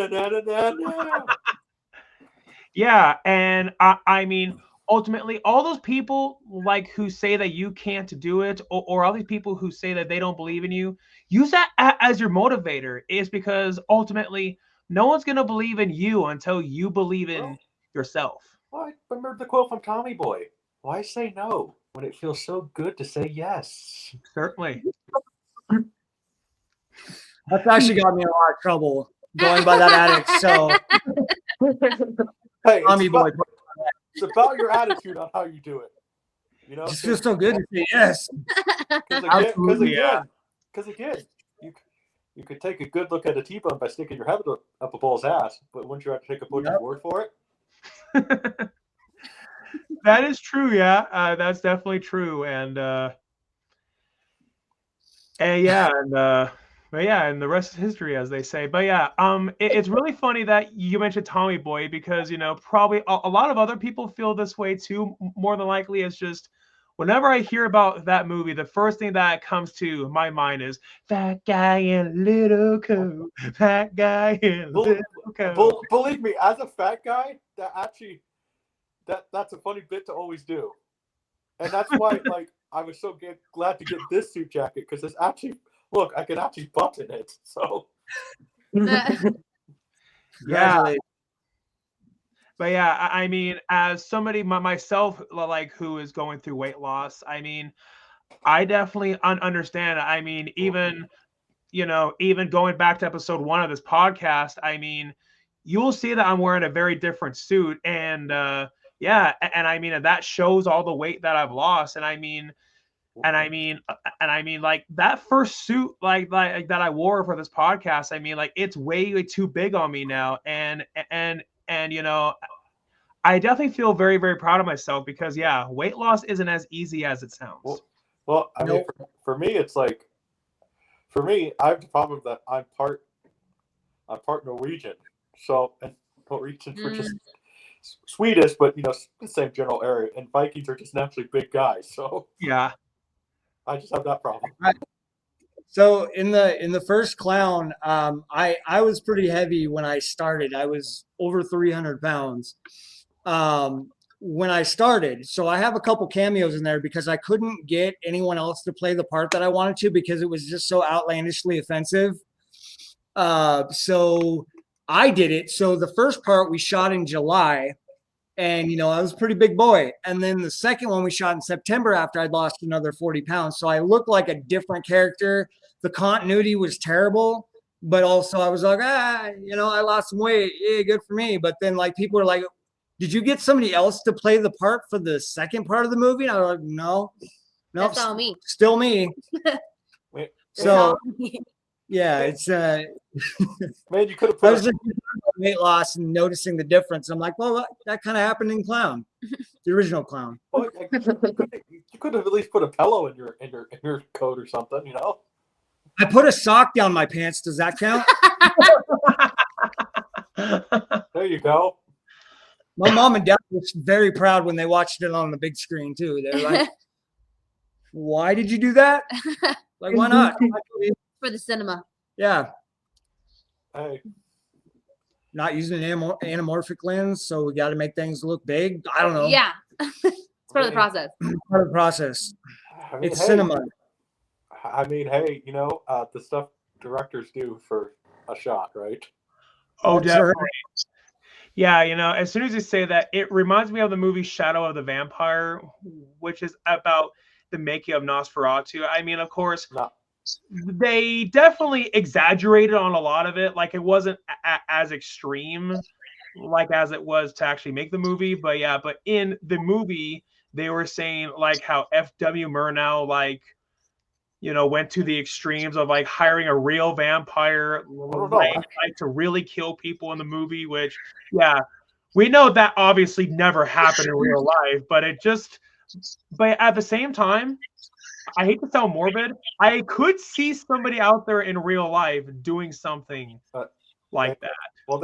Yeah, and I mean, ultimately, all those people like who say that you can't do it, or all these people who say that they don't believe in you, use that as your motivator. Is because ultimately, no one's gonna believe in you until you believe in yourself. Well, I remember the quote from Tommy Boy. Why say no when it feels so good to say yes? Certainly. That's actually got me in a lot of trouble going by that adage. So, hey, Tommy Boy. It's about your attitude on how you do it. It just feels so good to say yes. Because again, you could take a good look at a T-bone by sticking your head up a bull's ass, but wouldn't you have to take a butcher's word for it? That is true. Yeah, that's definitely true. And the rest is history, as they say. But yeah, it's really funny that you mentioned Tommy Boy because probably a lot of other people feel this way too. More than likely, it's just whenever I hear about that movie, the first thing that comes to my mind is fat guy in little coat, fat guy in little coat. Believe me, as a fat guy, that's a funny bit to always do, and that's why like I was so glad to get this suit jacket because it's actually. Look, I can actually button it. So, yeah. But yeah, I mean, as somebody myself, like who is going through weight loss, I mean, I definitely understand. I mean, even going back to episode 1 of this podcast, I mean, you will see that I'm wearing a very different suit, and yeah, and I mean, and that shows all the weight that I've lost, and I mean, like that first suit, like that I wore for this podcast. I mean, like it's way too big on me now, and you know, I definitely feel very, very proud of myself because yeah, weight loss isn't as easy as it sounds. Well, I mean, for me, it's like, for me, I have the problem that I'm part Norwegian, so and Norwegians were just Swedish, but you know, the same general area, and Vikings are just naturally big guys, so Yeah. I just have that problem. So in the first clown, I was pretty heavy when I started. I was over 300 pounds when I started. So I have a couple cameos in there because I couldn't get anyone else to play the part that I wanted to because it was just so outlandishly offensive. So I did it. So the first part we shot in July. And, you know, I was a pretty big boy. And then the second one we shot in September after I'd lost another 40 pounds. So I looked like a different character. The continuity was terrible. But also I was like, you know, I lost some weight. Yeah, good for me. But then, like, people were like, did you get somebody else to play the part for the second part of the movie? And I was like, no. That's all me. Still me. So, yeah, it's man, you could have I put was just weight loss and noticing the difference. I'm like, well, that kind of happened in Clown, the original Clown. well, you could have at least put a pillow in your coat or something, you know. I put a sock down my pants. Does that count? There you go. My mom and dad were very proud when they watched it on the big screen too. They're like, "Why did you do that? Like, why not?" For the cinema. Yeah. Hey. Not using an anamorphic lens, so we got to make things look big. I don't know. Yeah. It's part of the process. Part of the process. I mean, It's cinema. I mean, hey, you know, the stuff directors do for a shot, right? Oh, That's definitely. right. Yeah, you know, as soon as you say that, it reminds me of the movie Shadow of the Vampire, which is about the making of Nosferatu. I mean, of course, they definitely exaggerated on a lot of it. Like, it wasn't as extreme, like, as it was to actually make the movie. But yeah, but in the movie, they were saying, like, how F.W. Murnau, like, you know, went to the extremes of, like, hiring a real vampire, like, to really kill people in the movie, which, yeah, we know that obviously never happened in real life, but at the same time, I hate to sound morbid, I could see somebody out there in real life doing something like that. Well,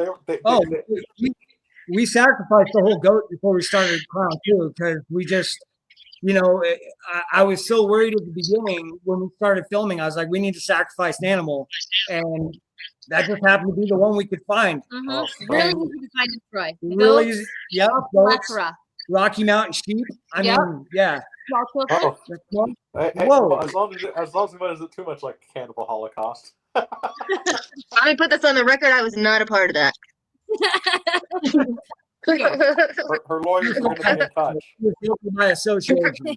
we sacrificed the whole goat before we started Clown too, because we just, you know, I was so worried at the beginning when we started filming. I was like, we need to sacrifice an animal, and that just happened to be the one we could find. Really easy to find in Troy. Really easy. Yeah, goats, Plethora. Rocky Mountain sheep. I mean, yeah. Hey, Whoa. as long as it isn't too much like Cannibal Holocaust. Let me put this on the record. I was not a part of that. Her lawyers are going to be in touch. By association.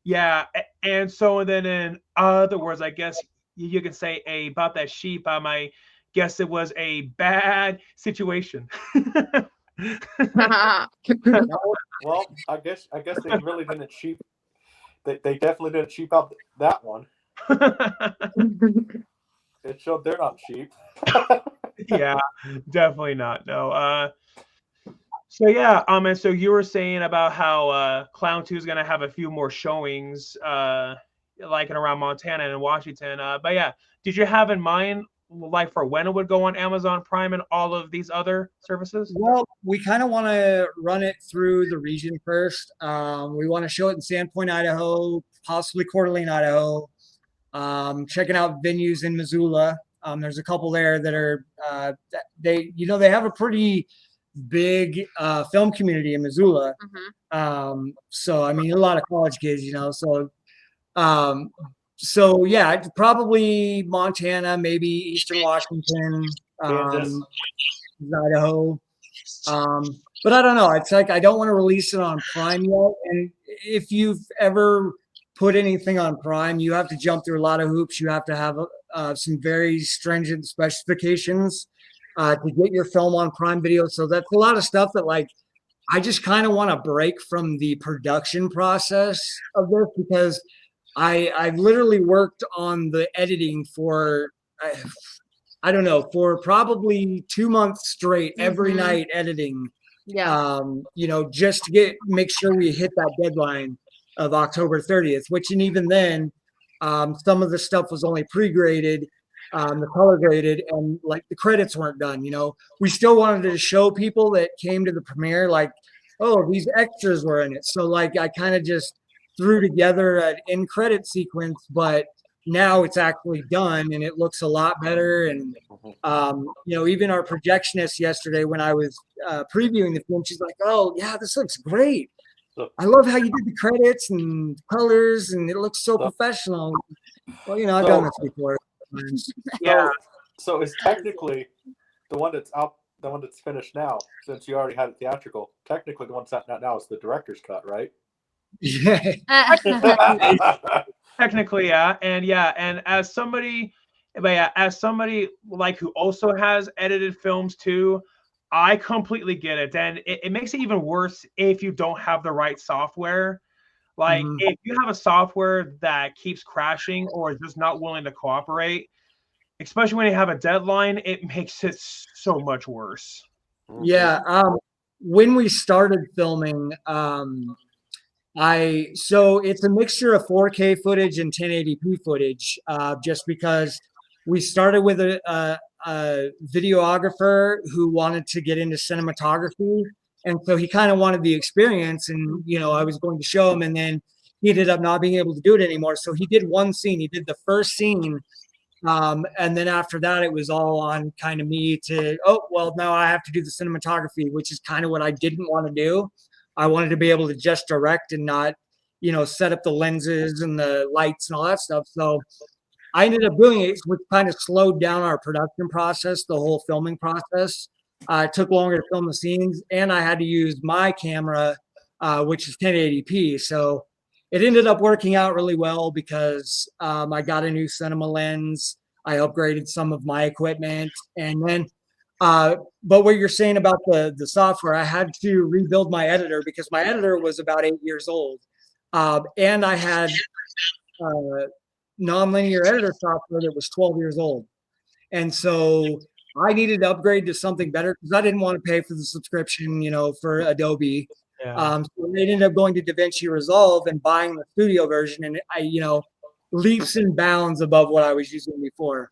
Yeah, and so then in other words, I guess you can say about that sheep. I guess it was a bad situation. Well, I guess they really didn't cheap. They definitely didn't cheap out that one. It showed they're not cheap. Yeah, definitely not. No. So yeah, and so you were saying about how Clown 2 is gonna have a few more showings, like in around Montana and Washington. But yeah, did you have in mind, like, for when it would go on Amazon Prime and all of these other services? Well, we kind of want to run it through the region first. We want to show it in Sandpoint, Idaho, possibly Coeur d'Alene, Idaho. Checking out venues in Missoula. There's a couple there that are they have a pretty big film community in Missoula. So I mean, a lot of college kids, you know. So yeah, probably Montana, maybe Eastern Washington, Idaho. But I don't know. It's like I don't want to release it on Prime yet. And if you've ever put anything on Prime, you have to jump through a lot of hoops. You have to have some very stringent specifications to get your film on Prime Video. So that's a lot of stuff that like I just kind of want to break from the production process of this because I literally worked on the editing for I don't know, for probably 2 months straight, every night editing. Yeah. Just to make sure we hit that deadline of October 30th, which, and even then, some of the stuff was only pre-graded, the color graded, and like the credits weren't done. We still wanted to show people that came to the premiere, like, oh, these extras were in it. So like, I kind of just threw together an end credit sequence, but now it's actually done and it looks a lot better. And, even our projectionist yesterday, when I was previewing the film, she's like, oh yeah, this looks great. I love how you did the credits and colors and it looks so professional. Well, I've done this before. Yeah. So it's technically the one that's out, the one that's finished now, since you already had it theatrical, technically the one that's out now is the director's cut, right? Yeah. Technically, yeah. And as somebody like who also has edited films too, I completely get it. And it makes it even worse if you don't have the right software. Like if you have a software that keeps crashing or is just not willing to cooperate, especially when you have a deadline, it makes it so much worse. Yeah. When we started filming, so it's a mixture of 4K footage and 1080p footage, just because we started with a videographer who wanted to get into cinematography. And so he kind of wanted the experience, and, I was going to show him, and then he ended up not being able to do it anymore. So he did one scene. He did the first scene. And then after that, it was all on kind of me to, now I have to do the cinematography, which is kind of what I didn't want to do. I wanted to be able to just direct and not, set up the lenses and the lights and all that stuff. So I ended up doing it, which kind of slowed down our production process, the whole filming process. It took longer to film the scenes, and I had to use my camera, which is 1080p. So it ended up working out really well because I got a new cinema lens. I upgraded some of my equipment, and then but what you're saying about the software, I had to rebuild my editor because my editor was about 8 years old. And I had nonlinear editor software that was 12 years old. And so I needed to upgrade to something better because I didn't want to pay for the subscription, for Adobe. Yeah. So I ended up going to DaVinci Resolve and buying the studio version, and I, leaps and bounds above what I was using before.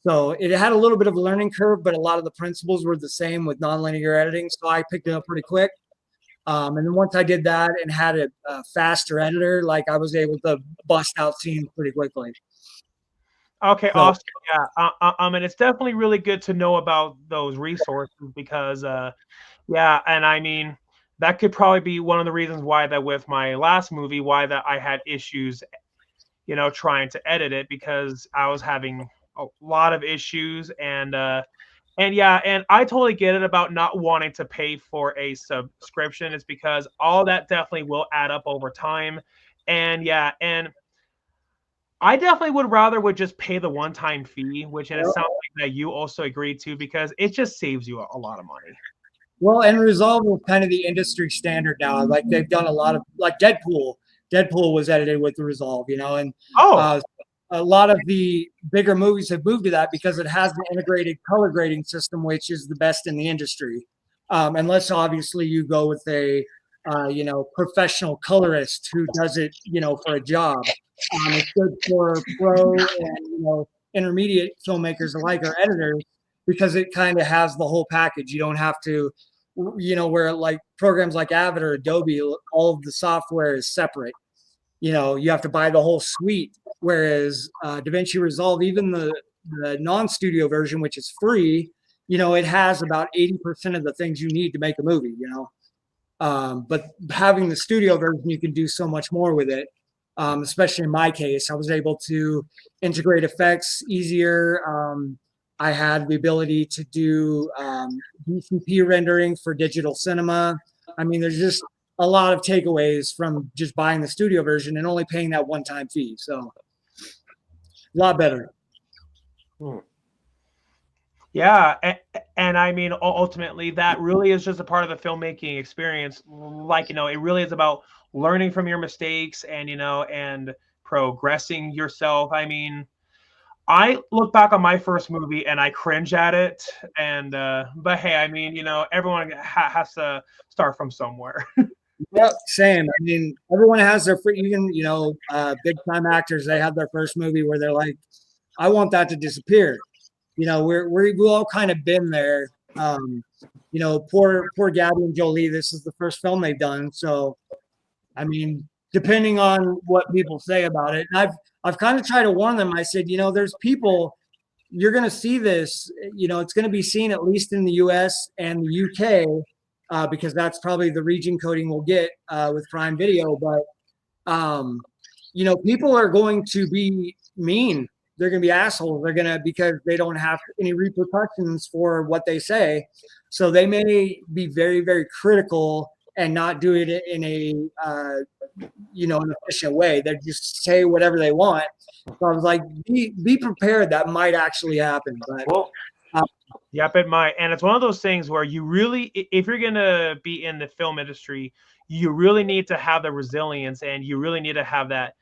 So it had a little bit of a learning curve, but a lot of the principles were the same with nonlinear editing. So I picked it up pretty quick. And then once I did that and had a faster editor, like I was able to bust out scenes pretty quickly. Okay, awesome. Yeah, and it's definitely really good to know about those resources because, and I mean, that could probably be one of the reasons why that with my last movie, why that I had issues, trying to edit it because I was having a lot of issues and I totally get it about not wanting to pay for a subscription. It's because all that definitely will add up over time. And I definitely would just pay the one-time fee, which it sounds like that you also agreed to because it just saves you a lot of money. Well, and Resolve is kind of the industry standard now. Like they've done a lot of, like Deadpool. Deadpool was edited with the Resolve, and a lot of the bigger movies have moved to that because it has an integrated color grading system, which is the best in the industry. Unless obviously you go with a, professional colorist who does it, for a job. It's good for pro and, intermediate filmmakers alike or editors because it kind of has the whole package. You don't have to, where like programs like Avid or Adobe, all of the software is separate. You have to buy the whole suite. Whereas DaVinci Resolve, even the non-studio version, which is free, it has about 80% of the things you need to make a movie, But having the studio version, you can do so much more with it. Especially in my case, I was able to integrate effects easier. I had the ability to do DCP rendering for digital cinema. I mean, there's just a lot of takeaways from just buying the studio version and only paying that one-time fee. So a lot better. Yeah, and I mean, ultimately, that really is just a part of the filmmaking experience. Like, it really is about learning from your mistakes and, and progressing yourself. I mean, I look back on my first movie and I cringe at it. And, but hey, I mean, everyone has to start from somewhere. Yep, same. I mean, everyone has their even, big time actors. They have their first movie where they're like, I want that to disappear. We've all kind of been there. Poor Gabee and Jolee. This is the first film they've done. So, I mean, depending on what people say about it, and I've kind of tried to warn them. I said, there's people, you're going to see this. It's going to be seen at least in the U.S. and the U.K. Because that's probably the region coding we'll get with Prime Video. But people are going to be mean. They're going to be assholes. They're going to, because they don't have any repercussions for what they say. So they may be very, very critical and not do it in a, an efficient way. They just say whatever they want. So I was like, be prepared. That might actually happen. But yep, it might. And it's one of those things where you really, if you're going to be in the film industry, you really need to have the resilience, and you really need to have that.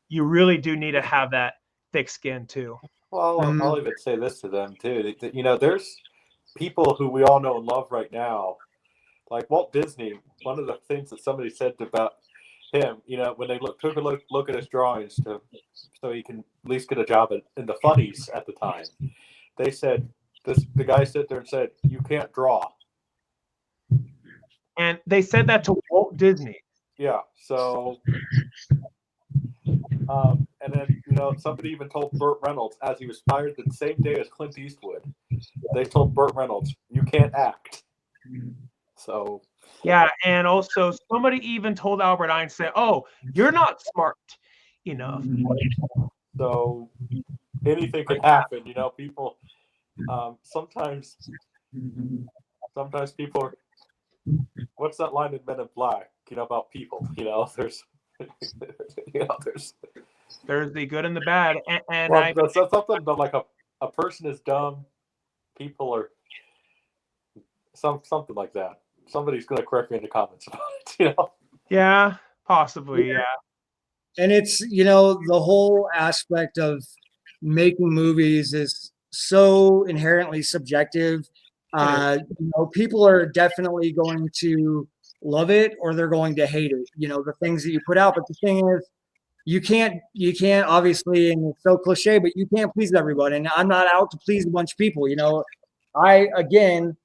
You really do need to have that thick skin too. Well, I'll even say this to them too. There's people who we all know and love right now, like Walt Disney. One of the things that somebody said about him, when they took a look at his drawings so he can at least get a job in the funnies at the time, they said the guy sat there and said, "You can't draw." And they said that to Walt Disney. Yeah. So. And then, somebody even told Burt Reynolds, as he was fired the same day as Clint Eastwood, they told Burt Reynolds, "You can't act." So. Yeah, and also somebody even told Albert Einstein, "Oh, you're not smart enough." So anything can happen, people. Sometimes people are. What's that line in Men in Black? About people. There's. There's the good and the bad, and that's something. But like a person is dumb, people are something like that. Somebody's going to correct me in the comments about it. Yeah, possibly. Yeah. And it's the whole aspect of making movies is so inherently subjective. People are definitely going to love it or they're going to hate it, the things that you put out. But the thing is, you can't obviously, and it's so cliche, but you can't please everybody. And I'm not out to please a bunch of people. I again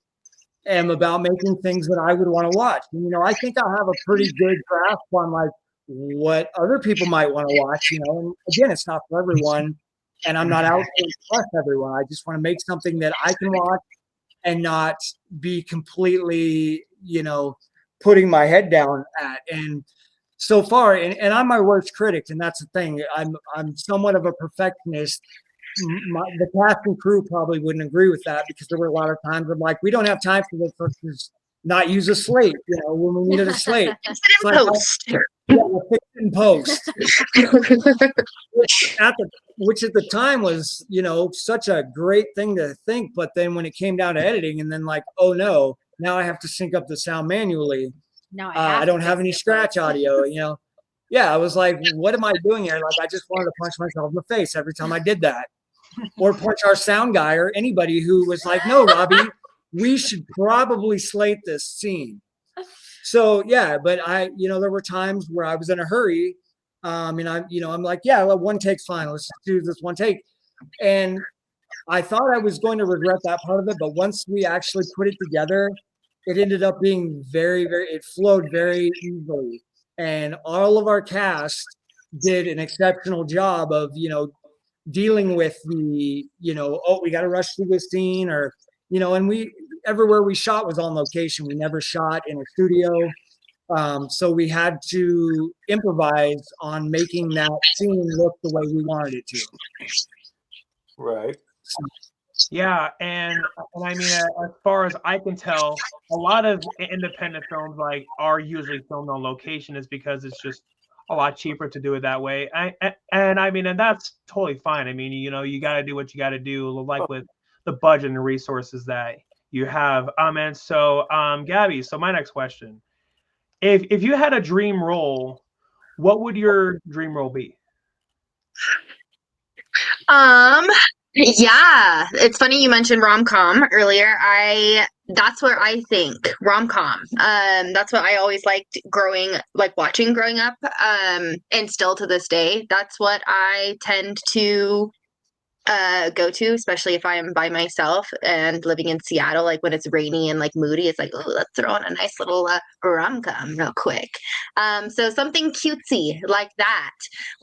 am about making things that I would want to watch. And, I think I have a pretty good grasp on like what other people might want to watch, and again, it's not for everyone, and I'm not out to impress everyone. I just want to make something that I can watch and not be completely, putting my head down at. And so far, and I'm my worst critic, and that's the thing. I'm somewhat of a perfectionist. The cast and crew probably wouldn't agree with that, because there were a lot of times I'm like, we don't have time for this. Let's just not use a slate, when we needed a slate. Post. We'll fix it in post. Which at the time was, such a great thing to think. But then when it came down to editing, and then like, oh no, now I have to sync up the sound manually. No, I don't have any scratch audio, Yeah, I was like, what am I doing here? Like, I just wanted to punch myself in the face every time I did that. Or punch our sound guy or anybody who was like, no, Robbie, we should probably slate this scene. So, yeah, but there were times where I was in a hurry. And I'm like, yeah, well, one take's fine. Let's just do this one take. And I thought I was going to regret that part of it. But once we actually put it together, it ended up being very, very, it flowed very easily. And all of our cast did an exceptional job of, dealing with the, we got to rush through this scene, or, and everywhere we shot was on location. We never shot in a studio. So we had to improvise on making that scene look the way we wanted it to. Right. Yeah, and I mean, as far as I can tell, a lot of independent films are usually filmed on location, is because it's just a lot cheaper to do it that way. And I mean, and that's totally fine. I mean, you got to do what you got to do, like with the budget and the resources that you have. And so, Gabby, so my next question, if you had a dream role, what would your dream role be? Yeah, it's funny you mentioned rom-com earlier. That's where I think rom-com. That's what I always liked watching growing up. And still to this day, that's what I tend to go to, especially if I'm by myself and living in Seattle, like when it's rainy and like moody, it's like, oh, let's throw on a nice little rom-com real quick. So something cutesy like that,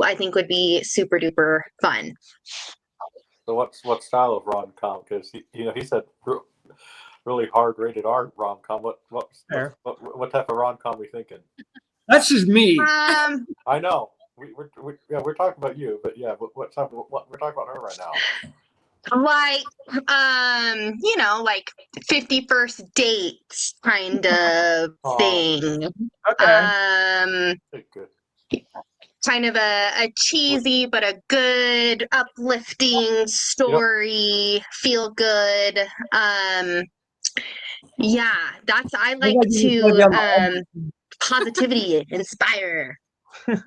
I think would be super duper fun. So what style of rom-com? Because he said really hard rated R rom-com. What type of rom-com we thinking? That's just me. I know. We're talking about you, but yeah, what type of what we're talking about her right now? Like, like 51st dates kind of thing. Okay. Good. Kind of a cheesy but a good uplifting story, feel good. Yeah, I like to positivity inspire.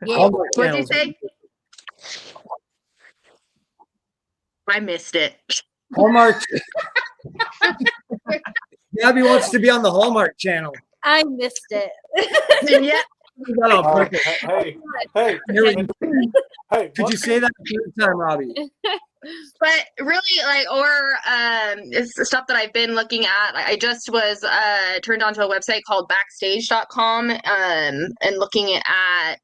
Yeah. What'd you say? I missed it. Hallmark. Gabby wants to be on the Hallmark channel. I missed it. Yeah. Hey! Could you say that third time, Robbie? But really, it's stuff that I've been looking at. I just was turned onto a website called Backstage.com, and looking at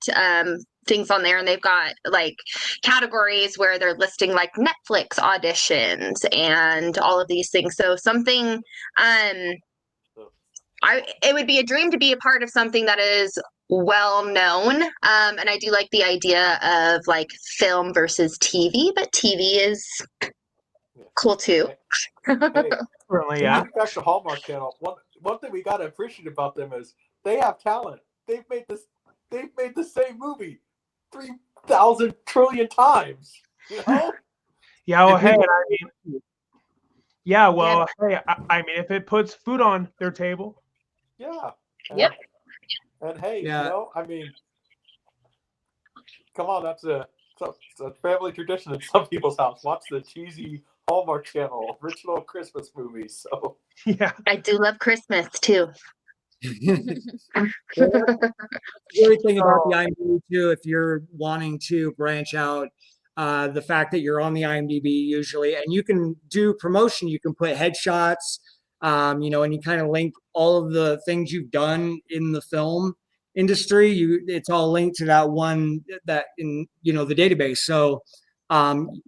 things on there, and they've got like categories where they're listing like Netflix auditions and all of these things. So something, it would be a dream to be a part of something that is well known, and I do like the idea of like film versus TV, but TV is cool too. Certainly, yeah. Back to Hallmark Channel. One thing we gotta appreciate about them is they have talent. They've made the same movie 3,000 trillion times. You know? Yeah. Well, hey, hey, I mean, if it puts food on their table. Yeah. Yep. And hey, Yeah. I mean, come on, that's a family tradition in some people's house. Watch the cheesy Hallmark Channel original Christmas movies. So Yeah, I do love Christmas too. The other thing about the IMDb too, if you're wanting to branch out, the fact that you're on the IMDb usually, and you can do promotion, you can put headshots, and you kind of link all of the things you've done in the film industry. It's all linked to that one that in the database. So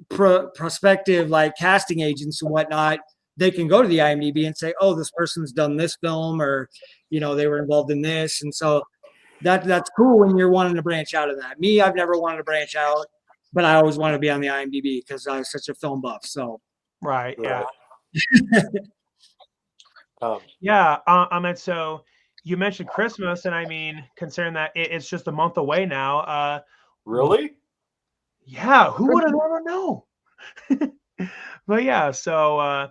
prospective like casting agents and whatnot, they can go to the IMDb and say, oh, this person's done this film, or they were involved in this. And so that's cool when you're wanting to branch out of that. Me, I've never wanted to branch out, but I always want to be on the IMDb because I'm such a film buff. So right. Yeah. Um, So you mentioned Christmas, and I mean, considering that it's just a month away now. really? Yeah, who would have ever known? But yeah, so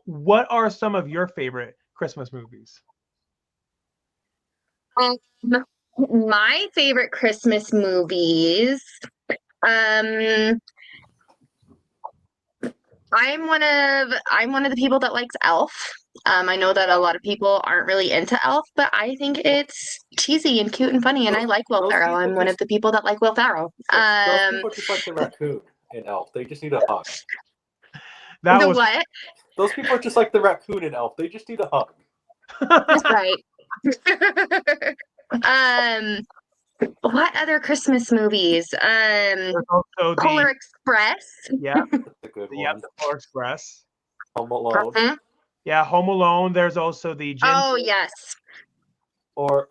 what are some of your favorite Christmas movies? My favorite Christmas movies. I'm one of the people that likes Elf. I know that a lot of people aren't really into Elf, but I think it's cheesy and cute and funny, and I like Will Ferrell. I'm one of the people that like Will Ferrell. Those people just like the raccoon in Elf. They just need a hug. What? Those people are just like the raccoon in Elf. They just need a hug. That's right. What other Christmas movies? Polar Express. Yeah, that's a good one. Yep, the Polar Express. Home Alone. Mm-hmm. Yeah, Home Alone. There's also the Gin. Oh yes. Or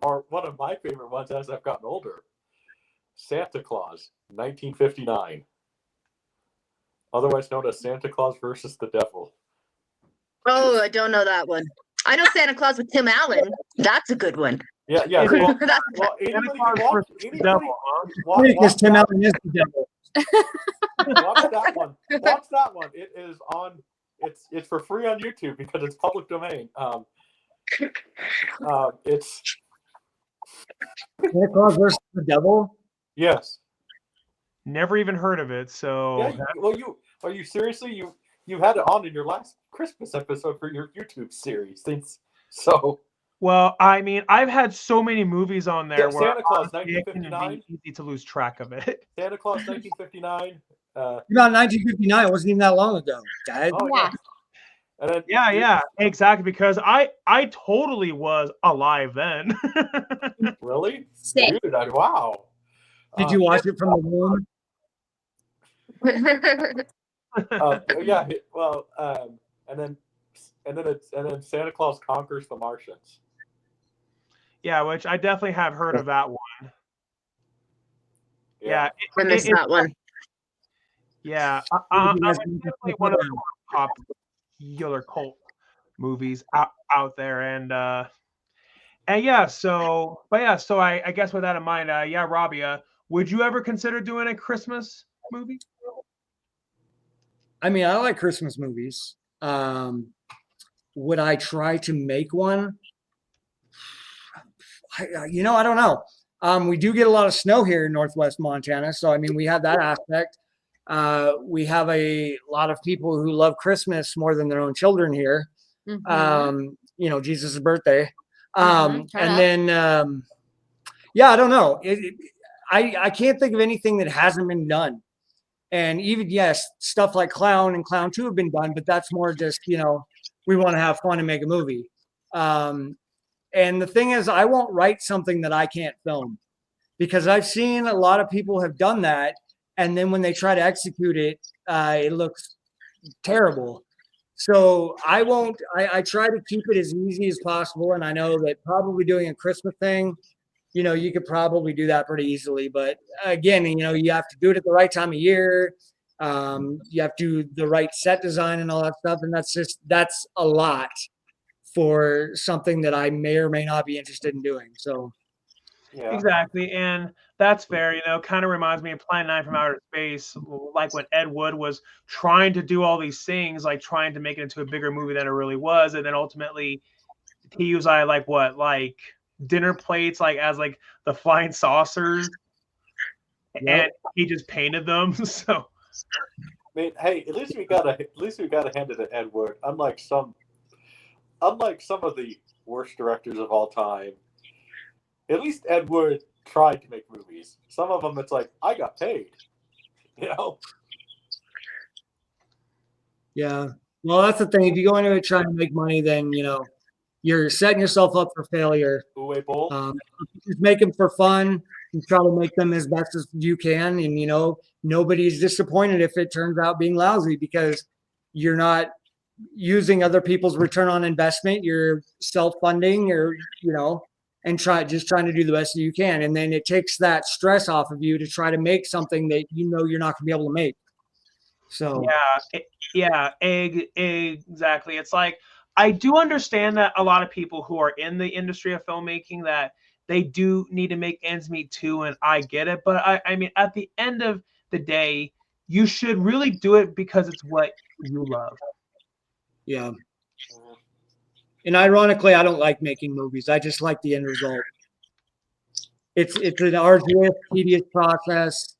one of my favorite ones as I've gotten older, Santa Claus, 1959. Otherwise known as Santa Claus versus the Devil. Oh, I don't know that one. I know Santa Claus with Tim Allen. That's a good one. Yeah, yeah. It's Well, That's well, Santa anybody Claus can watch. versus the Anybody devil, huh? Because Tim watch Allen is the devil. that one. Watch that one. It is on. It's for free on YouTube because it's public domain. It's Santa Claus versus the devil. yes. Never even heard of it. So Yeah. Well, are you seriously you had it on in your last Christmas episode for your YouTube series. So well, I mean, I've had so many movies on there yeah, where Santa Claus honestly, it can 1959. be easy to lose track of it. Santa Claus 1959. About 1959. It wasn't even that long ago, guys. Oh Yeah. yeah. And then Yeah, exactly. Because I totally was alive then. really, Sick. dude, wow. Did you watch it from the womb? Yeah. Well, and then Santa Claus conquers the Martians. Yeah, which I definitely have heard of that one. Yeah, I missed that one. yeah. You I'm guys definitely one of the more popular cult movies out there, and yeah. So, but yeah. So I guess with that in mind, yeah, Robbie, would you ever consider doing a Christmas movie? I mean, I like Christmas movies. Would I try to make one? I don't know. We do get a lot of snow here in Northwest Montana, so I mean, we have that aspect. We have a lot of people who love Christmas more than their own children here. Mhm. Jesus' birthday. Turn up. And then, yeah, I don't know. I can't think of anything that hasn't been done. And even, yes, stuff like Clown and Clown 2 have been done, but that's more just, we want to have fun and make a movie. And the thing is, I won't write something that I can't film because I've seen a lot of people have done that. And then when they try to execute it, it looks terrible. So I won't, I try to keep it as easy as possible. And I know that probably doing a Christmas thing, you could probably do that pretty easily. But again, you have to do it at the right time of year. You have to do the right set design and all that stuff. And that's a lot for something that I may or may not be interested in doing. So Yeah. Exactly, and that's fair. Kind of reminds me of Plan 9 from Outer Space, like when Ed Wood was trying to do all these things, like trying to make it into a bigger movie than it really was, and then ultimately he used like dinner plates, like as like the flying saucers, and he just painted them. So, I mean, hey, at least we gotta hand it to Ed Wood. Unlike some of the worst directors of all time, at least Ed Wood tried to make movies. Some of them, it's like, I got paid, Yeah. Well, that's the thing. If you go into it trying to make money, then, you're setting yourself up for failure. Just make them for fun and try to make them as best as you can. And, nobody's disappointed if it turns out being lousy because you're not using other people's return on investment. You're self-funding or, and trying to do the best that you can. And then it takes that stress off of you to try to make something that you're not going to be able to make. So yeah, exactly. It's like, I do understand that a lot of people who are in the industry of filmmaking, that they do need to make ends meet too, and I get it. But I mean, at the end of the day, you should really do it because it's what you love. Yeah. And ironically, I don't like making movies. I just like the end result. It's an arduous, tedious process,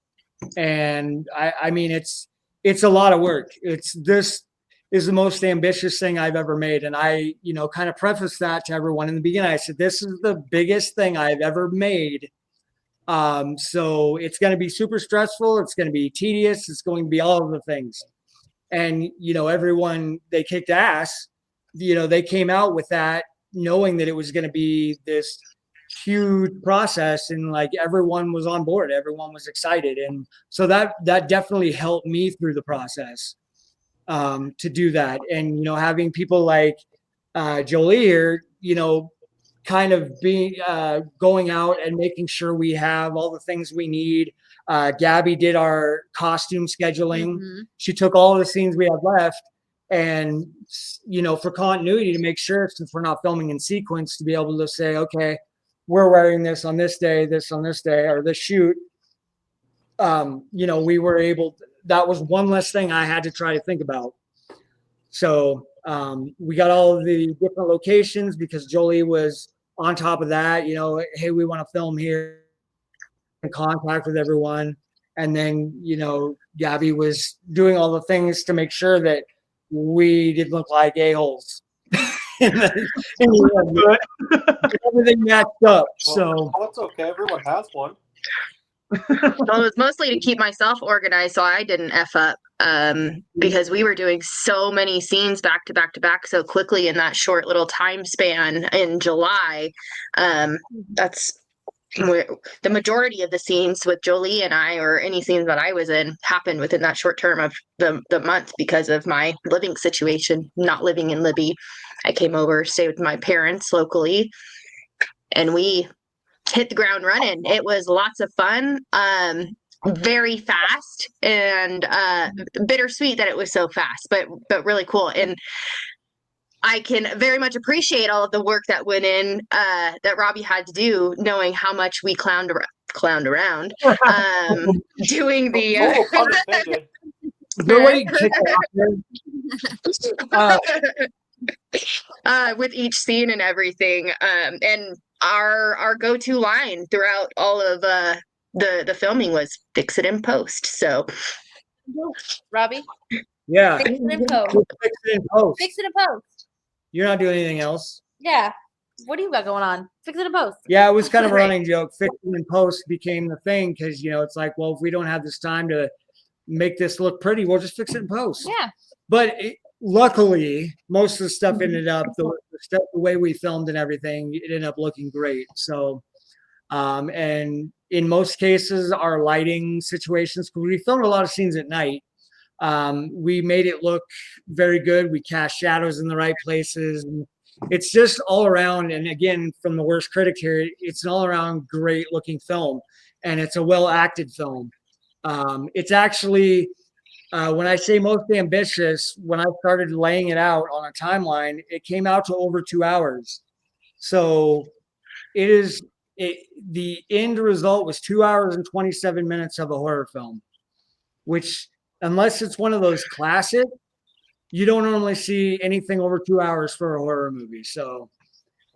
and I mean it's a lot of work. This is the most ambitious thing I've ever made, and I kind of preface that to everyone in the beginning. I said this is the biggest thing I've ever made. So it's going to be super stressful. It's going to be tedious. It's going to be all of the things. And everyone, they kicked ass. They came out with that knowing that it was going to be this huge process, and like everyone was on board, everyone was excited, and so that definitely helped me through the process to do that. And having people like Jolee here, kind of being going out and making sure we have all the things we need. Gabee did our costume scheduling. Mhm. She took all the scenes we had left, and for continuity, to make sure, since we're not filming in sequence, to be able to say, okay, we're wearing this on this day, or this shoot. We were able. That was one less thing I had to try to think about. So we got all of the different locations because Jolee was on top of that. Hey, we want to film here, in contact with everyone, and then Gabee was doing all the things to make sure that we didn't look like a-holes. Everything matched up. So that's okay. Everyone has one. Well, it was mostly to keep myself organized so I didn't F up, because we were doing so many scenes back to back to back so quickly in that short little time span in July. That's where the majority of the scenes with Jolee and I, or any scenes that I was in, happened within that short term of the month because of my living situation, not living in Libby. I came over, stayed with my parents locally, and we hit the ground running. It was lots of fun, very fast, and bittersweet that it was so fast, but really cool. And I can very much appreciate all of the work that went in, that Robbie had to do, knowing how much we clowned around, doing the with each scene and everything, and our go-to line throughout all of the filming was "fix it in post." So, Robbie, yeah, fix it in post. Fix it in post. Fix it in post. You're not doing anything else. Yeah. What do you got going on? Fix it in post. Yeah, it was kind of a running joke. Fix it in post became the thing because it's like, well, if we don't have this time to make this look pretty, we'll just fix it in post. Yeah. But luckily, most of the stuff ended up the way we filmed and everything. It ended up looking great. So, and in most cases, our lighting situations, because we filmed a lot of scenes at night, we made it look very good. We cast shadows in the right places. And it's just all around. And again, from the worst critic here, it's an all around great looking film, and it's a well acted film. It's actually, when I say most ambitious, when I started laying it out on a timeline, it came out to over 2 hours. So the end result was 2 hours and 27 minutes of a horror film, which, unless it's one of those classic, you don't normally see anything over 2 hours for a horror movie. So,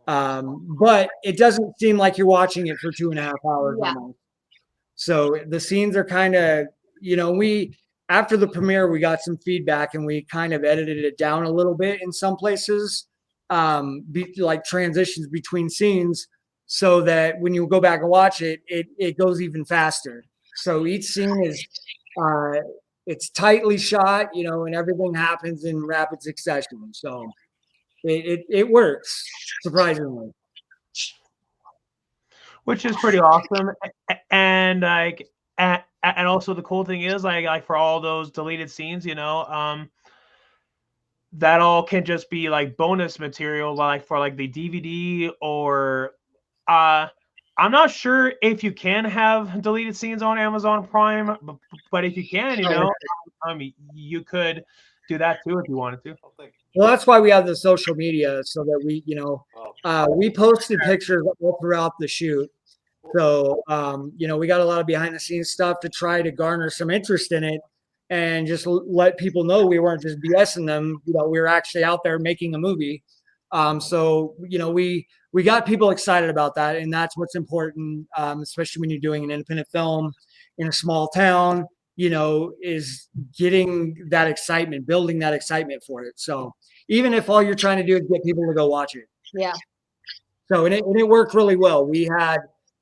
but it doesn't seem like you're watching it for 2.5 hours. Yeah. Almost. So the scenes are kind of, after the premiere, we got some feedback and we kind of edited it down a little bit in some places, like transitions between scenes, so that when you go back and watch it, it goes even faster. So each scene is, it's tightly shot, and everything happens in rapid succession. So it works, surprisingly. Which is pretty awesome. And and also the cool thing is like for all those deleted scenes, that all can just be like bonus material, like for like the DVD, or I'm not sure if you can have deleted scenes on Amazon Prime, but if you can, you could do that too if you wanted to. Well, that's why we have the social media, so that we posted pictures all throughout the shoot. So, we got a lot of behind the scenes stuff to try to garner some interest in it and just let people know we weren't just BSing them. We were actually out there making a movie. So, we got people excited about that. And that's what's important, especially when you're doing an independent film in a small town, is getting that excitement, building that excitement for it. So even if all you're trying to do is get people to go watch it. Yeah. So, and it worked really well. We had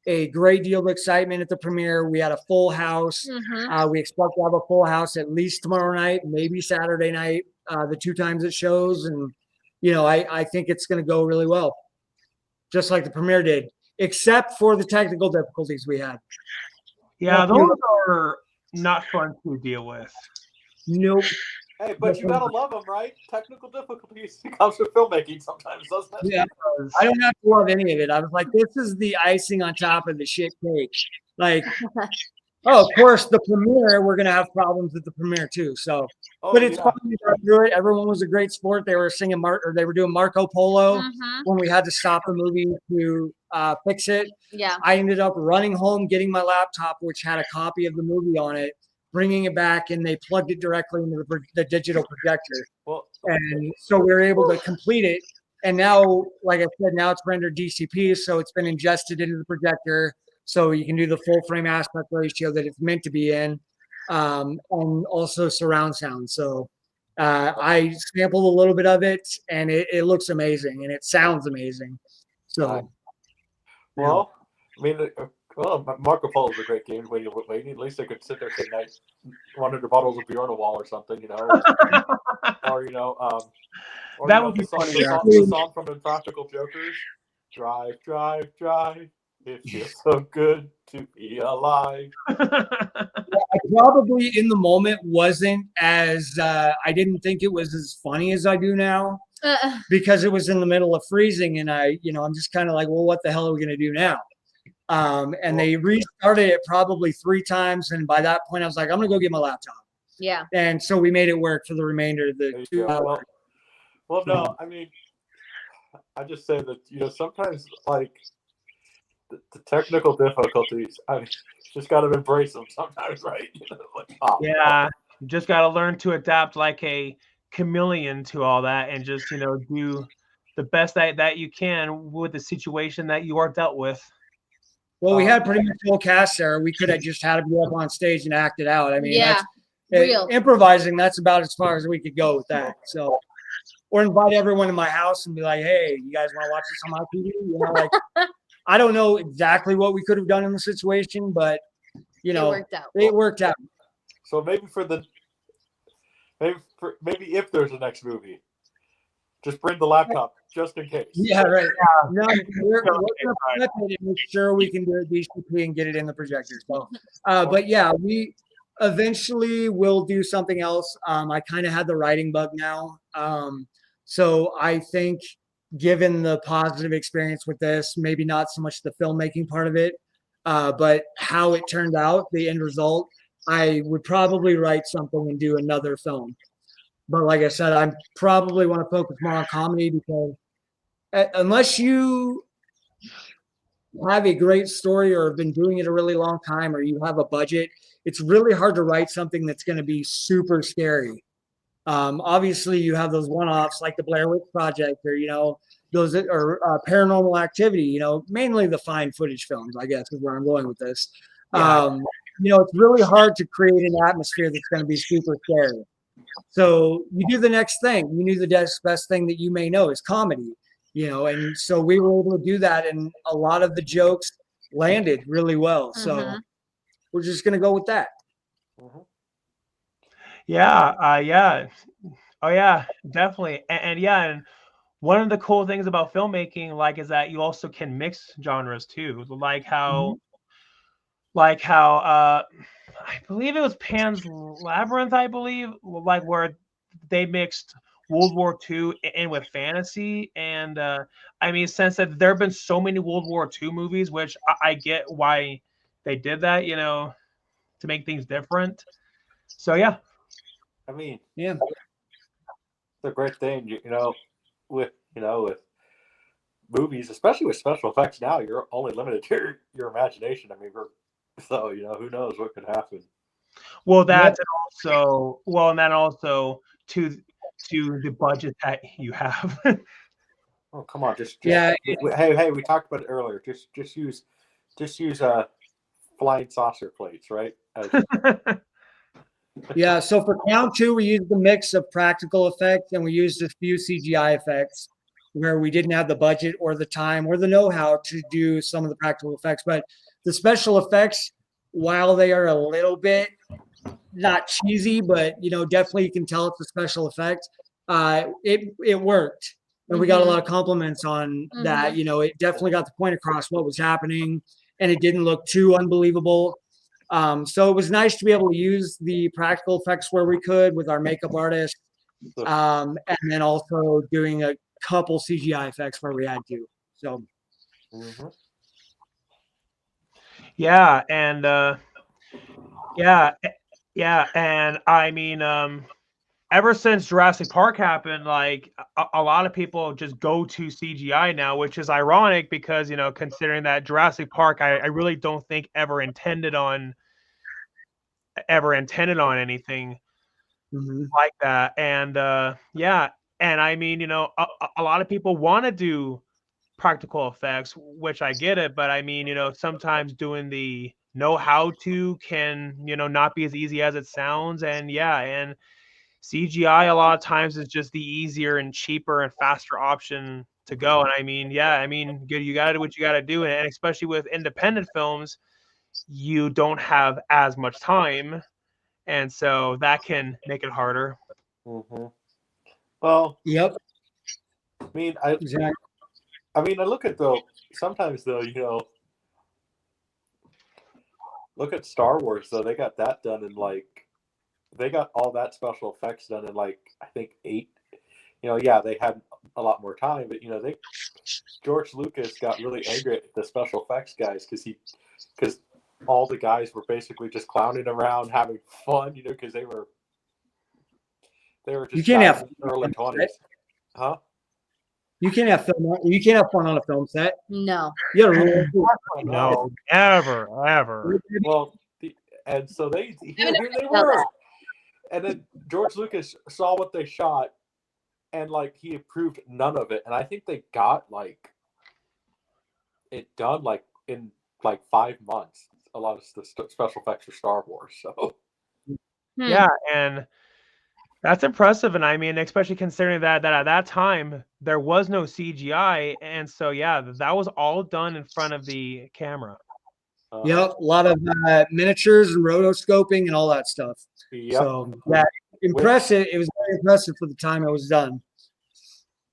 a great deal of excitement at the premiere. We had a full house. Mm-hmm. We expect to have a full house at least tomorrow night, maybe Saturday night, the 2 times it shows. And, I think it's going to go really well, just like the premiere did, except for the technical difficulties we had. Yeah, those are not fun to deal with. Nope. Hey, but you gotta love them, right? Technical difficulties comes with filmmaking sometimes, doesn't it? Yeah, I don't have to love any of it. I was like, this is the icing on top of the shit cake. Like, of course, the premiere, we're gonna have problems with the premiere too. So, but it's fun to go through it. Everyone was a great sport. They were singing they were doing Marco Polo when we had to stop the movie to fix it. Yeah. I ended up running home, getting my laptop, which had a copy of the movie on it, bringing it back, and they plugged it directly into the digital projector. Well, And so we were able to complete it. And now, like I said, now it's rendered DCP, so it's been ingested into the projector, so you can do the full frame aspect ratio that it's meant to be in, and also surround sound. So I sampled a little bit of it, and it looks amazing, and it sounds amazing. So, well, I mean, well, Marco Polo is a great game when you're waiting. At least they could sit there and night 100 bottles of beer on a wall or something, you know, or you know, or That you know, would be funny. the song from the Practical Jokers, "Drive, Drive, Drive." It feels so good to be alive. I probably in the moment wasn't as I didn't think it was as funny as I do now because it was in the middle of freezing, and I'm just kind of like, well, what the hell are we gonna do now? And they restarted it probably 3 times, and by that point, I was like, I'm gonna go get my laptop. Yeah. And so we made it work for the remainder of the 2 hours. Well, no, I mean, I just say that, you know, sometimes like the technical difficulties, I mean, just got to embrace them sometimes, right? You know, like, Yeah, you just got to learn to adapt like a chameleon to all that, and just do the best that you can with the situation that you are dealt with. Well, we had pretty much full cast there. We could have just had to be up on stage and act it out. I mean, Yeah. Real. Improvising, that's about as far as we could go with that. So, or invite everyone to my house and be like, hey, you guys want to watch this on my TV? You know, like, I don't know exactly what we could have done in the situation, but, you know, it worked out. So maybe maybe if there's a next movie, just bring the laptop just in case. Yeah, right. No, we're going to make sure we can do it DCP and get it in the projector. So, but yeah, we eventually will do something else. I kind of had the writing bug now. So I think given the positive experience with this, maybe not so much the filmmaking part of it, but how it turned out, the end result, I would probably write something and do another film. But like I said, I probably want to focus more on comedy because unless you have a great story or have been doing it a really long time or you have a budget, it's really hard to write something that's going to be super scary. Obviously, you have those one-offs like the Blair Witch Project or, those or Paranormal Activity, mainly the fine footage films, I guess, is where I'm going with this. Yeah. It's really hard to create an atmosphere that's going to be super scary. So you do the next thing. You knew the best thing that you may know is comedy, and so we were able to do that, and a lot of the jokes landed really well. So we're just going to go with that. Yeah, yeah. Oh yeah, definitely. And one of the cool things about filmmaking, like, is that you also can mix genres too. Like how I believe it was Pan's Labyrinth, I believe, like where they mixed World War II in with fantasy. And I mean, since that there have been so many World War II movies, which I get why they did that, to make things different. So yeah. I mean, yeah, it's a great thing, with movies, especially with special effects. Now you're only limited to your imagination. I mean, who knows what could happen. Well, that's also and then also to the budget that you have. Oh, come on, just yeah. Hey, we talked about it earlier. Just use flying saucer plates, right? Yeah, so for Clown 2, we used the mix of practical effects and we used a few CGI effects where we didn't have the budget or the time or the know-how to do some of the practical effects. But the special effects, while they are a little bit not cheesy, but definitely you can tell it's a special effect, it worked. And we got a lot of compliments on that. It definitely got the point across what was happening, and it didn't look too unbelievable. So it was nice to be able to use the practical effects where we could with our makeup artist, and then also doing a couple CGI effects where we had to. So, yeah, and yeah, and I mean, ever since Jurassic Park happened, like a lot of people just go to CGI now, which is ironic because, you know, considering that Jurassic Park, I really don't think ever intended on anything like that. And yeah, and I mean, you know, a lot of people want to do practical effects, which I get it, but I mean, you know, sometimes doing the know how to can, you know, not be as easy as it sounds. And yeah, and CGI a lot of times is just the easier and cheaper and faster option to go. And I mean, yeah, I mean, good, you got to do what you got to do, and especially with independent films, you don't have as much time, and so that can make it harder. Mm-hmm. Well, Yep. I mean, Exactly. I look at sometimes though, you know, look at Star Wars though. They got that done in they got all that special effects done in I think 8. You know, yeah, they had a lot more time, but you know, George Lucas got really angry at the special effects guys because all the guys were basically just clowning around, having fun, you know, because they were just You can't have early 20s, huh? You can't have fun. You can't have fun on a film set. No. You gotta rule. No, ever. Well, and so here they were, and then George Lucas saw what they shot, and he approved none of it, and I think they got it done in 5 months. A lot of the special effects for Star Wars, so yeah, and that's impressive. And I mean, especially considering that at that time there was no CGI, and so yeah, that was all done in front of the camera. Yep, a lot of miniatures and rotoscoping and all that stuff. Yep. So yeah, impressive. It was very impressive for the time it was done.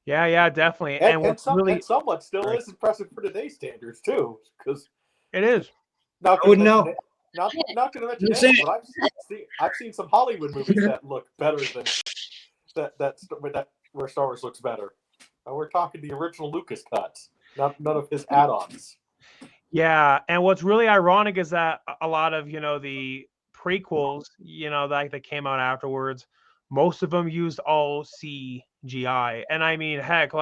Yeah, definitely. And somewhat still is impressive for today's standards too, because it is. I wouldn't know. Not going to mention that, but I've seen some Hollywood movies that look better than that where Star Wars looks better. And we're talking the original Lucas cuts, none of his add-ons. Yeah, and what's really ironic is that a lot of, you know, the prequels, you know, that came out afterwards, most of them used all CGI. And I mean, heck,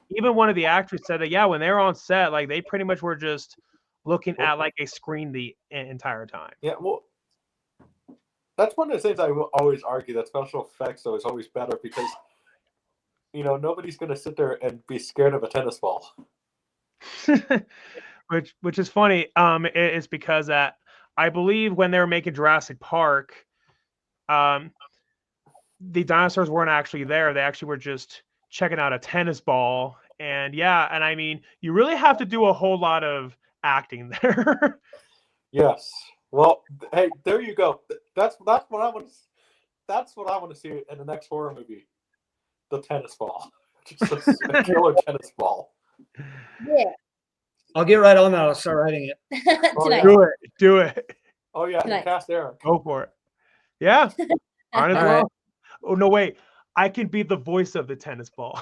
even one of the actors said that, yeah, when they were on set, they pretty much were just looking at a screen the entire time. Yeah, well, that's one of the things I will always argue, that special effects though is always better because, you know, nobody's going to sit there and be scared of a tennis ball. Which is funny. It's because I believe when they were making Jurassic Park, the dinosaurs weren't actually there. They actually were just checking out a tennis ball. And yeah, and I mean, you really have to do a whole lot of acting there. Yes. Well, hey, there you go. That's what I want. That's what I want to see in the next horror movie. The tennis ball, just a killer tennis ball. Yeah. I'll get right on that. I'll start writing it. Oh, yeah. Do it. Oh yeah, and cast Eric. Go for it. Yeah. Might as well. Right. Oh no, wait. I can be the voice of the tennis ball.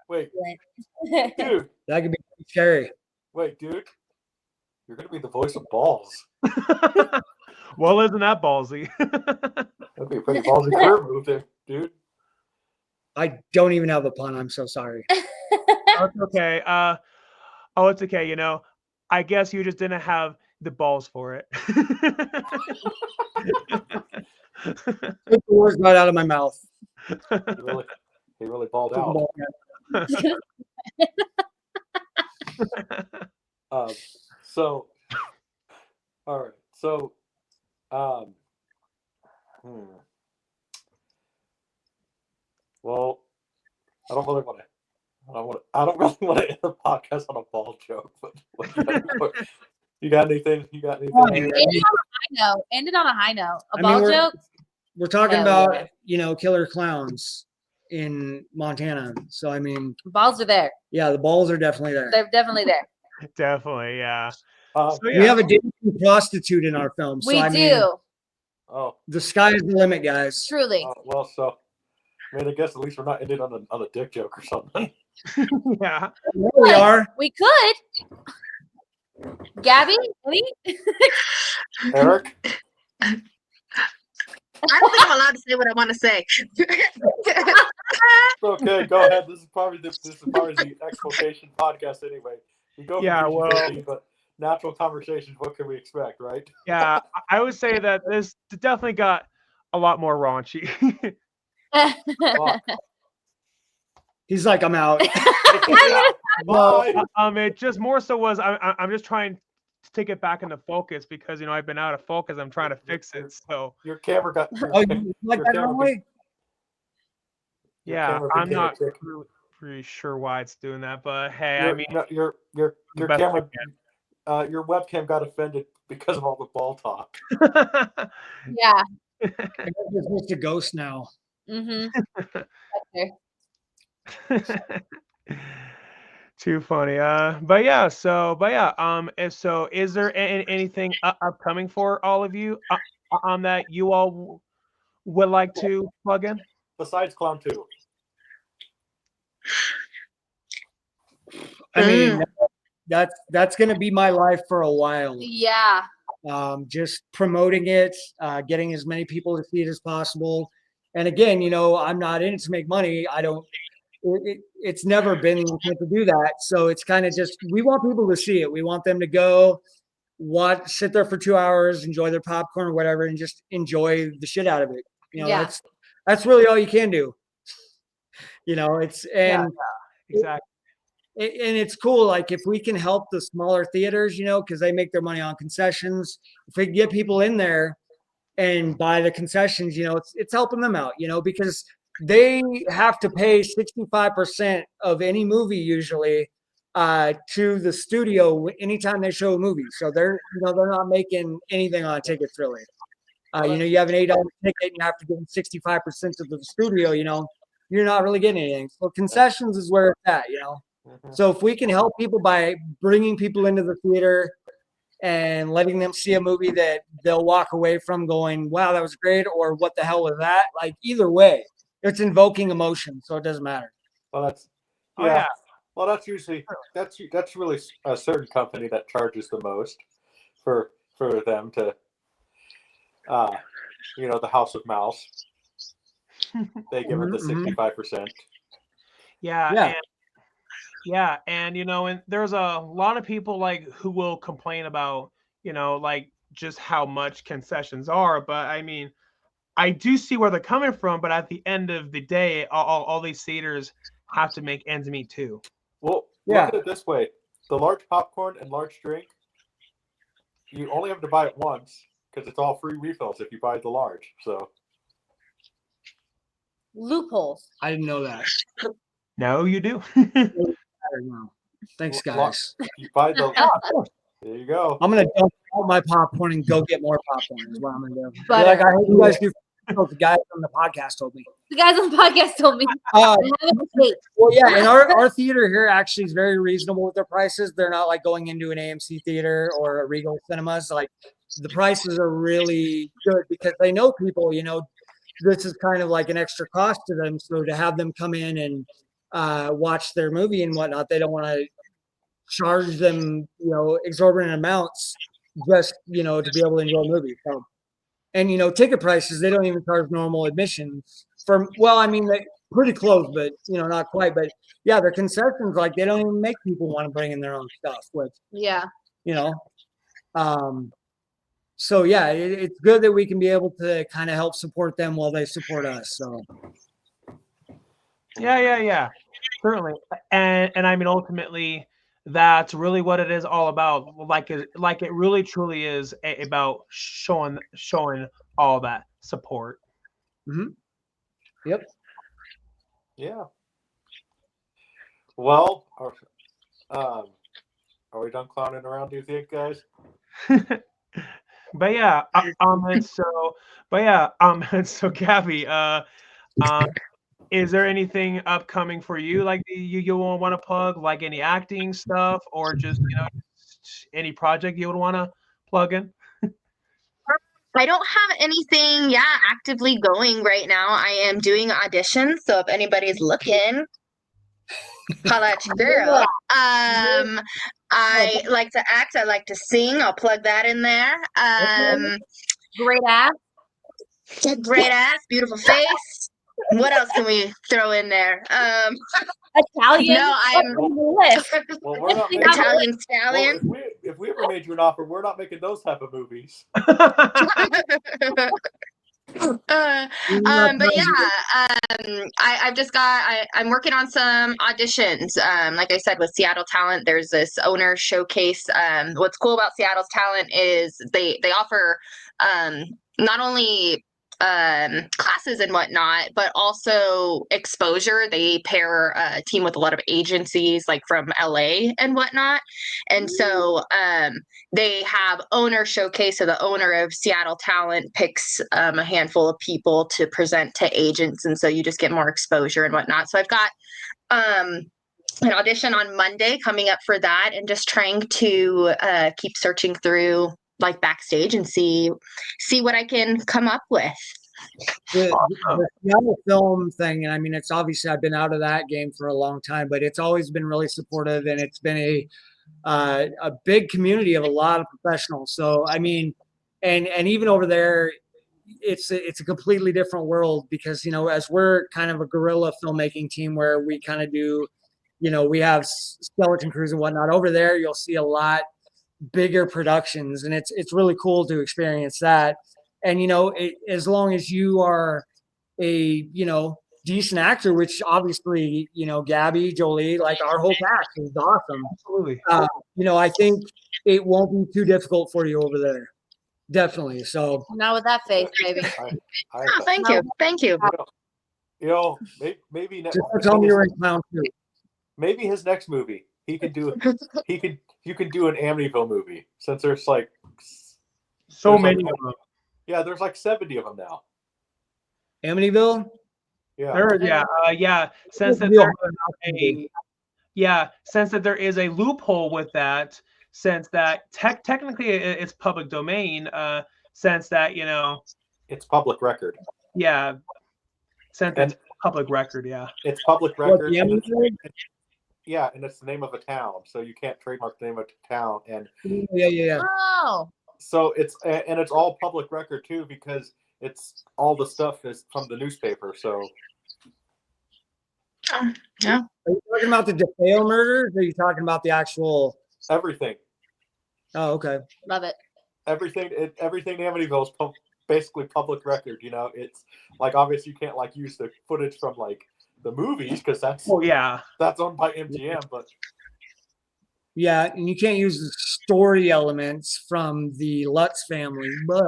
Wait, dude. That could be scary. Wait, dude. You're gonna be the voice of balls. Well, isn't that ballsy? That'd be a pretty ballsy career move there, dude. I don't even have a pun. I'm so sorry. It's okay. It's okay. You know, I guess you just didn't have the balls for it. Took the words right out of my mouth. He really balled out. So, all right. So, well, I don't really want to end the podcast on a ball joke. But you got anything? End it on a high note. A ball joke. We're talking about killer clowns in Montana. So I mean, balls are there. Yeah, the balls are definitely there. They're definitely there. Definitely, yeah. We have a dancing prostitute in our film. So we do. The sky is the limit, guys. Truly. Well, so I guess at least we're not ending on a dick joke or something. Yeah, we are. We could. Gabee, Eric. I don't think I'm allowed to say what I want to say. Okay, go ahead. This is probably the exploitation podcast anyway. You go Yeah, from well, PG-13, but natural conversations. What can we expect, right? yeah, I would say that this definitely got a lot more raunchy. Fuck. He's like, I'm out. Yeah. Bye. It just more so was I'm just trying to take it back into focus because I've been out of focus. I'm trying to fix it. So Your camera got. Oh, you like that wrong? yeah, I'm became a not chick. pretty sure why it's doing that, but hey, Your, I mean, no, your best camera, your webcam got offended because of all the ball talk. Yeah. I guess it's just a ghost now. Mm-hmm. Too funny. So is there anything upcoming for all of you that you all would like to plug in? Besides Clown 2. I mean, that's going to be my life for a while. Yeah. Just promoting it, getting as many people to see it as possible. And again, I'm not in it to make money. It's never been the intent to do that. So it's kind of just, we want people to see it. We want them to go sit there for 2 hours, enjoy their popcorn or whatever, and just enjoy the shit out of it. Yeah. That's really all you can do. Exactly. And it's cool. Like if we can help the smaller theaters, because they make their money on concessions, if we can get people in there and buy the concessions, it's helping them out, because they have to pay 65% of any movie usually to the studio anytime they show a movie. So they're not making anything on tickets really. You have an $8 ticket and you have to give them 65% to the studio, you're not really getting anything. So concessions is where it's at, Mm-hmm. So if we can help people by bringing people into the theater and letting them see a movie that they'll walk away from going, wow, that was great, or what the hell was that? Like either way, it's invoking emotion, so it doesn't matter. Well, that's yeah. Well, that's really a certain company that charges the most for them to, the House of Mouse. They give it the 65%. Yeah. And and there's a lot of people who will complain about just how much concessions are, but I mean, I do see where they're coming from, but at the end of the day, all these theaters have to make ends meet too. Well, look at it this way: the large popcorn and large drink, you only have to buy it once because it's all free refills if you buy the large. So Loopholes. I didn't know that. No, you do. Thanks, guys. You buy the. There you go. I'm gonna dump all my popcorn and go get more popcorn. Is what I'm gonna do. I heard you guys do. The guys on the podcast told me. The guys on the podcast told me. Well, yeah, and our theater here actually is very reasonable with their prices. They're not like going into an AMC theater or a Regal Cinemas. Like the prices are really good because they know people. This is kind of like an extra cost to them. So to have them come in and watch their movie and whatnot, they don't want to charge them, exorbitant amounts just, to be able to enjoy a movie. So, and, ticket prices, they don't even charge normal admissions they pretty close, but, not quite. But yeah, their concessions, they don't even make people want to bring in their own stuff, which, so yeah, it's good that we can be able to kind of help support them while they support us. So. Yeah. Certainly. And I mean, ultimately, that's really what it is all about. Like it really truly is about showing all that support. Mm-hmm. Yep. Yeah. Well, are we done clowning around? Do you think, guys? But yeah, so Gabby, is there anything upcoming for you you want to plug, like any acting stuff or just any project you would want to plug in? I don't have anything actively going right now. I am doing auditions, so if anybody's looking, holla at your girl. I like to act, I like to sing. I'll plug that in there. Great ass. Great ass, beautiful face. What else can we throw in there? Italian. No, I'm Well, we're not making, Italian stallion. well, if we ever made you an offer, we're not making those type of movies. But yeah, I've just got I'm working on some auditions. Like I said, with Seattle Talent, there's this owner showcase. What's cool about Seattle's Talent is they offer not only classes and whatnot, but also exposure. They pair a team with a lot of agencies like from LA and whatnot. And so they have owner showcase. So the owner of Seattle Talent picks a handful of people to present to agents. And so you just get more exposure and whatnot. So I've got an audition on Monday coming up for that, and just trying to keep searching through like backstage and see what I can come up with. The Seattle film thing, and I mean, it's obviously I've been out of that game for a long time, but it's always been really supportive, and it's been a big community of a lot of professionals. So I mean, and even over there, it's a completely different world, because as we're kind of a guerrilla filmmaking team where we kind of do, we have skeleton crews and whatnot. Over there, you'll see a lot bigger productions, and it's really cool to experience that. And as long as you are a decent actor, which obviously Gabee, Jolee, like our whole cast is awesome. Absolutely. I think it won't be too difficult for you over there. Definitely. So Not with that face, baby. Thank you. Maybe just don't tell me you're in clown too. maybe his next movie you could do an Amityville movie, since there's like So there's many like, of them. yeah, there's like 70 of them now. Amityville. Yeah. Since that there is a loophole with that, since that technically it's public domain, since that It's public record. yeah, since it's public record, It's public record. What, And it's the name of a town, so you can't trademark the name of a town. And Yeah. Oh. so it's all public record too, because it's all the stuff is from the newspaper. So Yeah. Are you talking about the DeFeo murders, or are you talking about the actual everything, Oh, okay. Love it. everything in Amityville is basically public record. It's like, obviously you can't like use the footage from like the movies, because that's owned by MGM, but Yeah, and you can't use the story elements from the Lutz family, but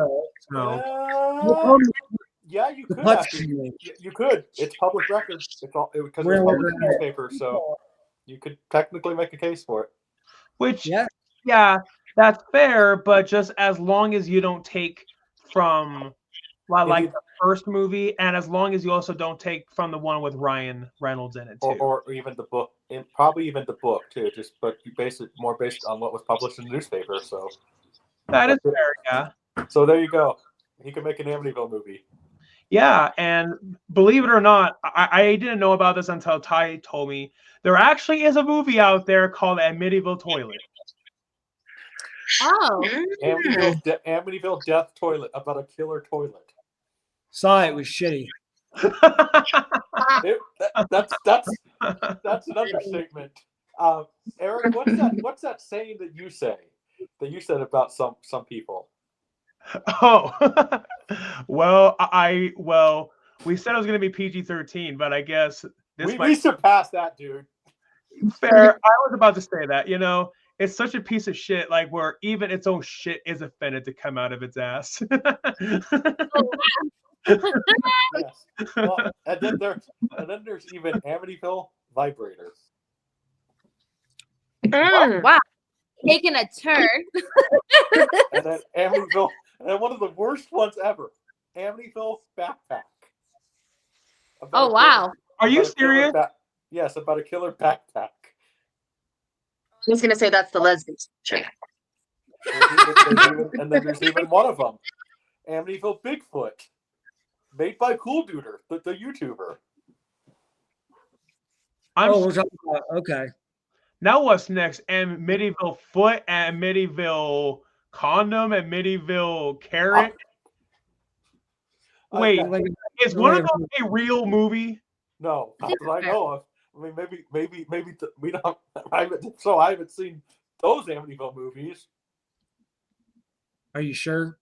yeah, you could Lutz actually. family. You could. It's public record. It's all because We're it's in public newspaper, so you could technically make a case for it. which Yeah. that's fair, but just as long as you don't take from like the first movie, and as long as you also don't take from the one with Ryan Reynolds in it too, or even the book, and probably even the book too. But you base it more based on what was published in the newspaper. So that is fair. Yeah. So there you go. He could make an Amityville movie. Yeah, and believe it or not, I didn't know about this until Ty told me. There actually is a movie out there called Amityville Toilet. Oh. Amityville Death Toilet, about a killer toilet. Saw it was shitty. That's an understatement. Eric, what's that saying that you said about some people? Oh, well, we said it was going to be PG-13, but I guess we surpassed that, dude. Fair. I was about to say that. It's such a piece of shit, like where even its own shit is offended to come out of its ass. Yes. Well, and then there's even Amityville Vibrator. Wow. Taking a turn. And then Amityville, and then one of the worst ones ever, Amityville Backpack. Oh, wow. Are you serious? Yes, about a killer backpack. I was gonna say that's the lesbian. Sure. And then there's even one of them, Amityville Bigfoot, made by Cool Duder, the YouTuber. We're talking about, okay. Now what's next? Amityville Foot, Amityville Condom, Amityville Carrot. Wait, Like, is one of those a real movie? No, not that I know of. I mean, maybe we don't. I haven't seen those Amityville movies. are you sure?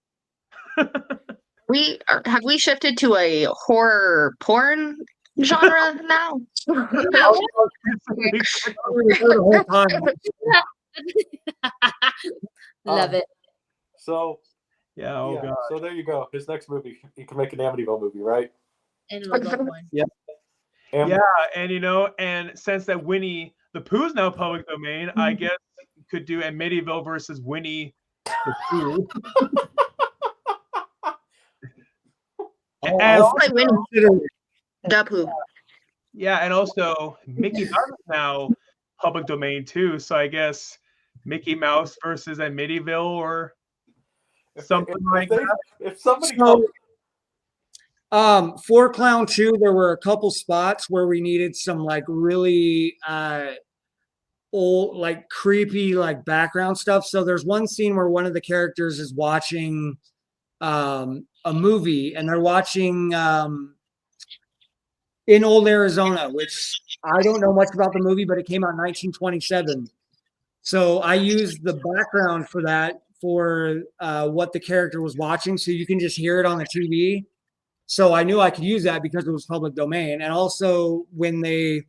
Have we shifted to a horror porn genre now? Love it. So Yeah. Oh yeah, god. so there you go. His next movie, he can make an Amityville movie, right? And we love one. Am- Yeah, and and since that Winnie the Pooh's now public domain, I guess you could do Amityville versus Winnie the Pooh. And Like Winnie the Pooh. yeah, and also Mickey Mouse is now public domain too. So I guess Mickey Mouse versus Amityville or something like that. If somebody So, comes, for Clown 2, there were a couple spots where we needed some like really old, like creepy, like background stuff. So there's one scene where one of the characters is watching a movie, and they're watching In Old Arizona, which I don't know much about the movie, but it came out in 1927. So I used the background for that for what the character was watching, so you can just hear it on the TV. So I knew I could use that because it was public domain. And also when they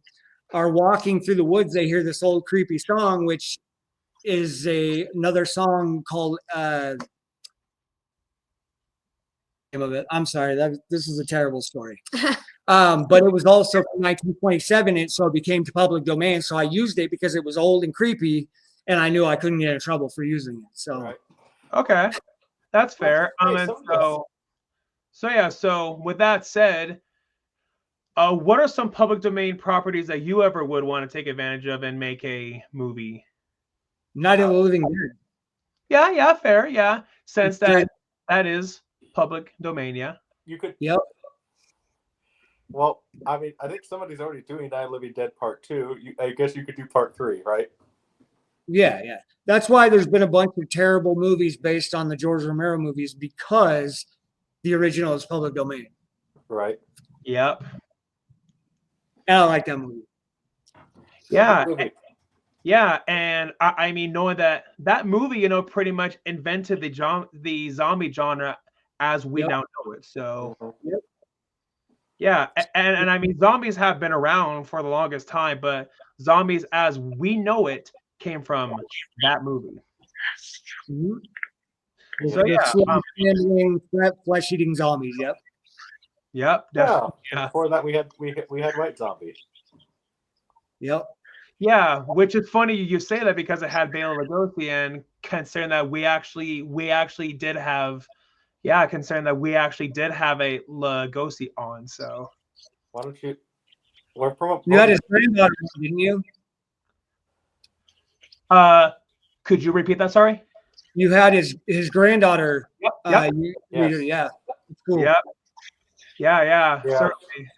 are walking through the woods, they hear this old creepy song, which is another song called of it. I'm sorry, this is a terrible story. But it was also from 1927, and so it became public domain. So I used it because it was old and creepy, and I knew I couldn't get in trouble for using it. So right. Okay, that's fair. Hey, And so with that said, what are some public domain properties that you ever would want to take advantage of and make a movie? Night of the Living Dead. Yeah, fair. Yeah, since that is public domain. Yeah. You could. Yep. Well, I mean, I think somebody's already doing Night of the Living Dead Part 2. I guess you could do Part 3, right? Yeah. That's why there's been a bunch of terrible movies based on the George Romero movies, because the original is public domain. Right. Yep. And I like that movie. Yeah. Yeah, and I mean, knowing that movie, pretty much invented the zombie genre as we now know it. So, yeah, and I mean, zombies have been around for the longest time, but zombies as we know it came from that movie. Mm-hmm. So yeah, flesh-eating zombies. Yep. Definitely. Yeah. Before that, we had white zombies. Yep. Yeah, which is funny you say that because it had Bela Lugosi, and considering that we actually did have, considering that we actually did have a Lugosi on. So why don't you? You had his granddaughter, didn't you? Could you repeat that? Sorry. You had his granddaughter. Yep. Yeah. It's cool. Yep. Yeah. Certainly.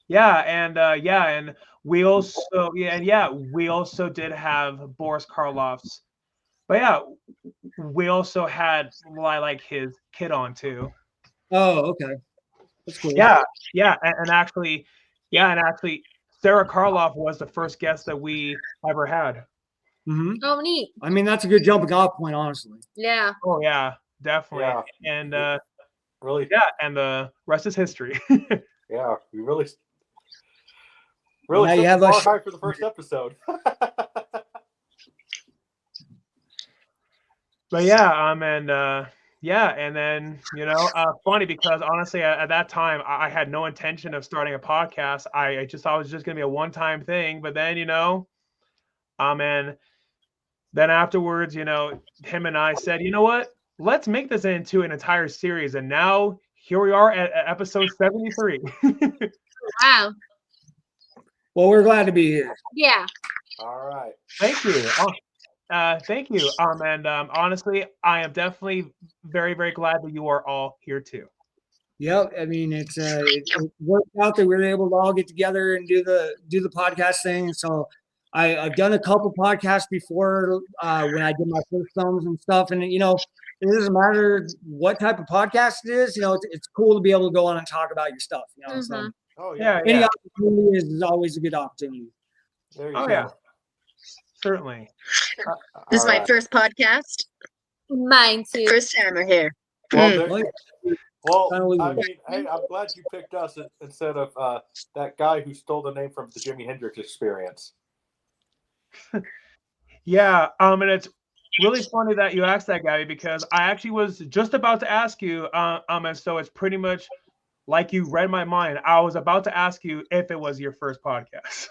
Yeah, and we also we also did have Boris Karloff's, but yeah, we also had like his kid on too. Oh, okay. That's cool. Yeah, and actually Sarah Karloff was the first guest that we ever had. Mm-hmm. Oh, neat. I mean, that's a good jumping off point, honestly. Yeah. Oh yeah, definitely. Yeah. And really. Yeah, and the rest is history. Yeah, we really now you have high for the first episode. But yeah, and then funny because honestly at that time I had no intention of starting a podcast. I just thought it was just gonna be a one-time thing, but then and then afterwards, him and I said, you know what? Let's make this into an entire series, and now here we are at episode 73. Wow. Well, we're glad to be here. Yeah. All right. Thank you. Thank you. And honestly, I am definitely very, very glad that you are all here too. Yep. I mean, it worked out that we were able to all get together and do the podcast thing. So I've done a couple podcasts before when I did my first films and stuff, and it doesn't matter what type of podcast it is. It's cool to be able to go on and talk about your stuff. So Oh yeah. any opportunity is always a good opportunity. There you Oh go. yeah, certainly. This is All my right. first podcast. Mine too. First timer here. Well, I mean, hey, I'm glad you picked us instead of that guy who stole the name from the Jimi Hendrix Experience. Yeah, and it's really funny that you asked that, Gabby, because I actually was just about to ask you, and so it's pretty much like you read my mind. I was about to ask you if it was your first podcast.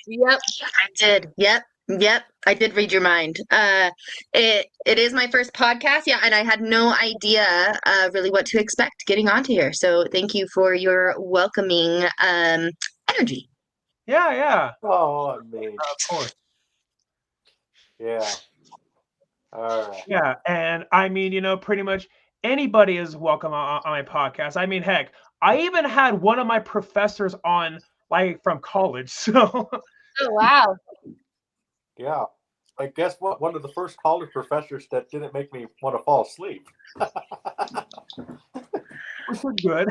Yep. I did. Yep. I did read your mind. It is my first podcast. Yeah, and I had no idea really what to expect getting onto here. So thank you for your welcoming energy. Yeah. Oh, I mean, Of course. yeah. All right. Yeah, and I mean, pretty much anybody is welcome on my podcast. I mean, heck, I even had one of my professors on, like, from college. So, Oh wow. Yeah. And guess what? One of the first college professors that didn't make me want to fall asleep. which was good.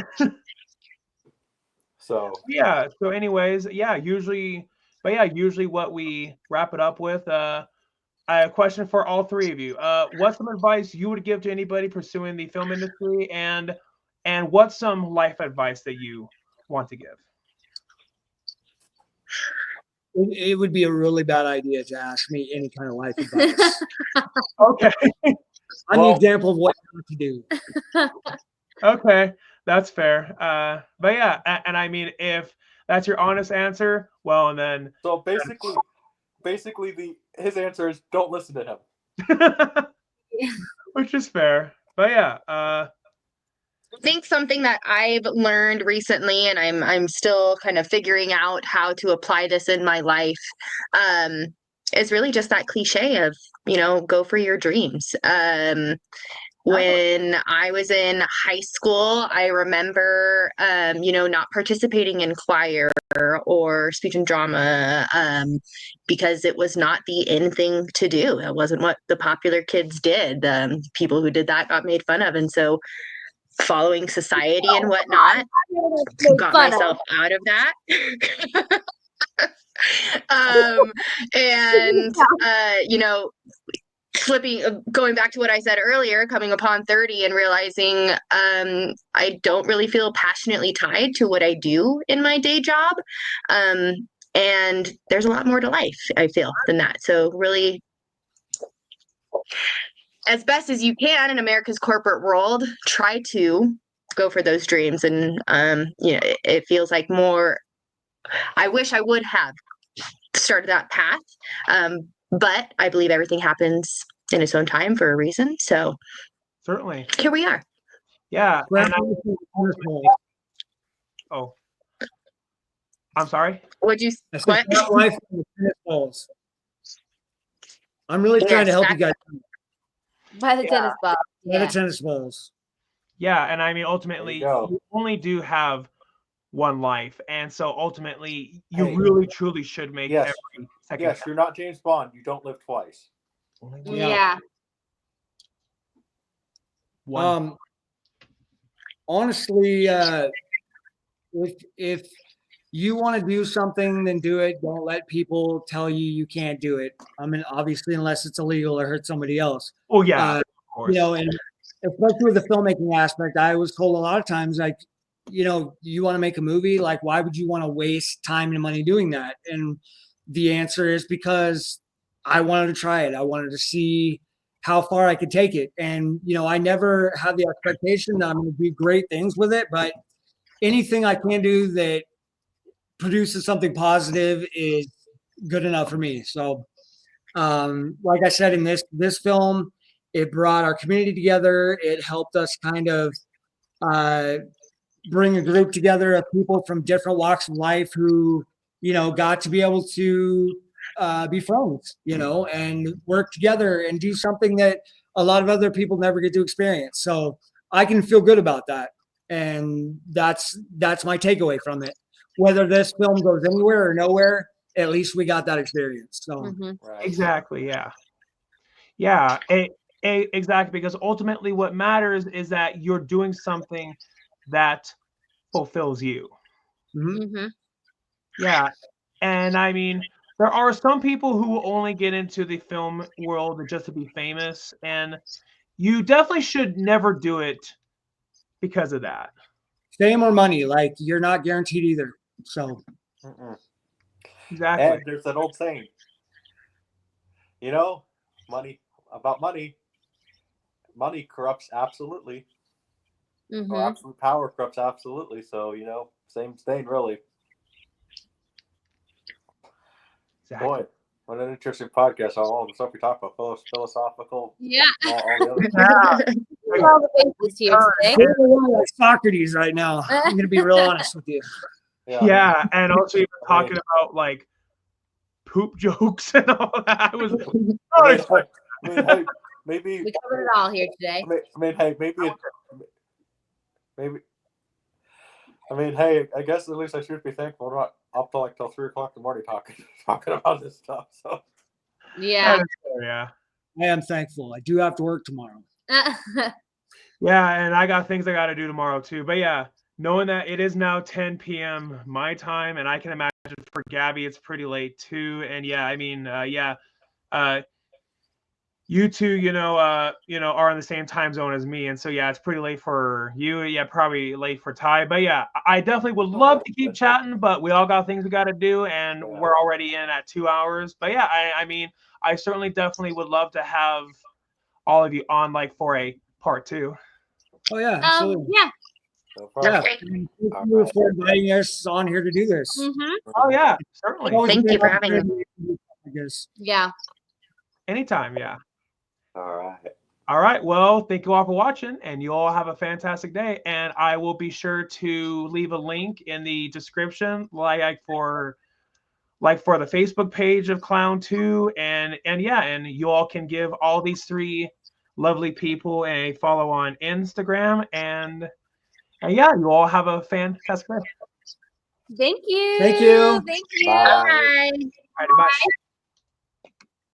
So Yeah. So, anyways, usually what we wrap it up with, I have a question for all three of you. What's some advice you would give to anybody pursuing the film industry, and what's some life advice that you want to give? It would be a really bad idea to ask me any kind of life advice. Okay. I'm the example of what not to do. Okay, that's fair. But yeah, and I mean, if that's your honest answer, well, and then so basically his answer is don't listen to him. which is fair. But yeah, I think something that I've learned recently, and I'm still kind of figuring out how to apply this in my life, is really just that cliche of, go for your dreams. When I was in high school, I remember, not participating in choir or speech and drama because it was not the in thing to do. It wasn't what the popular kids did. People who did that got made fun of. And so following society and whatnot, got myself out of that. Going back to what I said earlier, coming upon 30 and realizing I don't really feel passionately tied to what I do in my day job. And there's a lot more to life, I feel, than that. So really, as best as you can in America's corporate world, try to go for those dreams. And, it feels like more, I wish I would have started that path. But I believe everything happens in its own time for a reason. So certainly. Here we are. Yeah. Oh, I'm sorry. What'd you? What? I'm really trying to help you guys. By the tennis ball. By the tennis balls. Yeah, and I mean, ultimately, you only do have one life, and so ultimately, you really, truly should make every second. Yes, you're not James Bond. You don't live twice. Yeah. Honestly, if you want to do something, then do it. Don't let people tell you can't do it. I mean, obviously, unless it's illegal or hurt somebody else. Oh yeah, of course. And especially with the filmmaking aspect, I was told a lot of times, like, you want to make a movie, like, why would you want to waste time and money doing that? And the answer is because I wanted to try it. I wanted to see how far I could take it. And, I never had the expectation that I'm going to do great things with it, but anything I can do that produces something positive is good enough for me. So, like I said, in this film, it brought our community together. It helped us kind of bring a group together of people from different walks of life who, got to be able to be friends, and work together and do something that a lot of other people never get to experience. So I can feel good about that. And that's my takeaway from it. Whether this film goes anywhere or nowhere, at least we got that experience. So Exactly. Yeah. Yeah. Exactly, because ultimately what matters is that you're doing something that fulfills you. Mm-hmm. Yeah. And I mean, there are some people who only get into the film world just to be famous, and you definitely should never do it because of that. Fame or money, like you're not guaranteed either. So Exactly. And there's that old saying, you know, money money corrupts absolutely. Mm-hmm. Or absolute power corrupts absolutely. So, same thing really. Exactly. Boy, what an interesting podcast on all the stuff we talk about, philosophical. Yeah. All the other All the bases here today. Like Socrates right now. I'm gonna be real honest with you. Yeah, and also even talking about like poop jokes and all that. I was hey, maybe We covered it all here today. hey, hey, I guess at least I should be thankful we're not up to till 3 o'clock in the morning talking about this stuff. So Yeah. yeah. I am thankful. I do have to work tomorrow. Yeah, and I got things I got to do tomorrow too. But yeah, knowing that it is now 10 p.m. my time, and I can imagine for Gabee it's pretty late too. And yeah, I mean, you two, are in the same time zone as me, and so yeah, it's pretty late for you. Yeah, probably late for Ty. But yeah, I definitely would love to keep chatting, but we all got things we got to do, and we're already in at 2 hours. But yeah, I mean, I certainly definitely would love to have all of you on like for a part 2. Oh yeah, absolutely. Yeah. no Yeah. problem. Thank you for inviting us on here to do this. Mm-hmm. Oh yeah, certainly. Thank you for having us. I guess. Yeah. Anytime, yeah. All right. Well, thank you all for watching, and you all have a fantastic day. And I will be sure to leave a link in the description, like for the Facebook page of Clown 2, and you all can give all these 3 lovely people a follow on Instagram, and yeah, you all have a fantastic day. Thank you. Thank you. Thank you. Bye. Bye. All right, bye.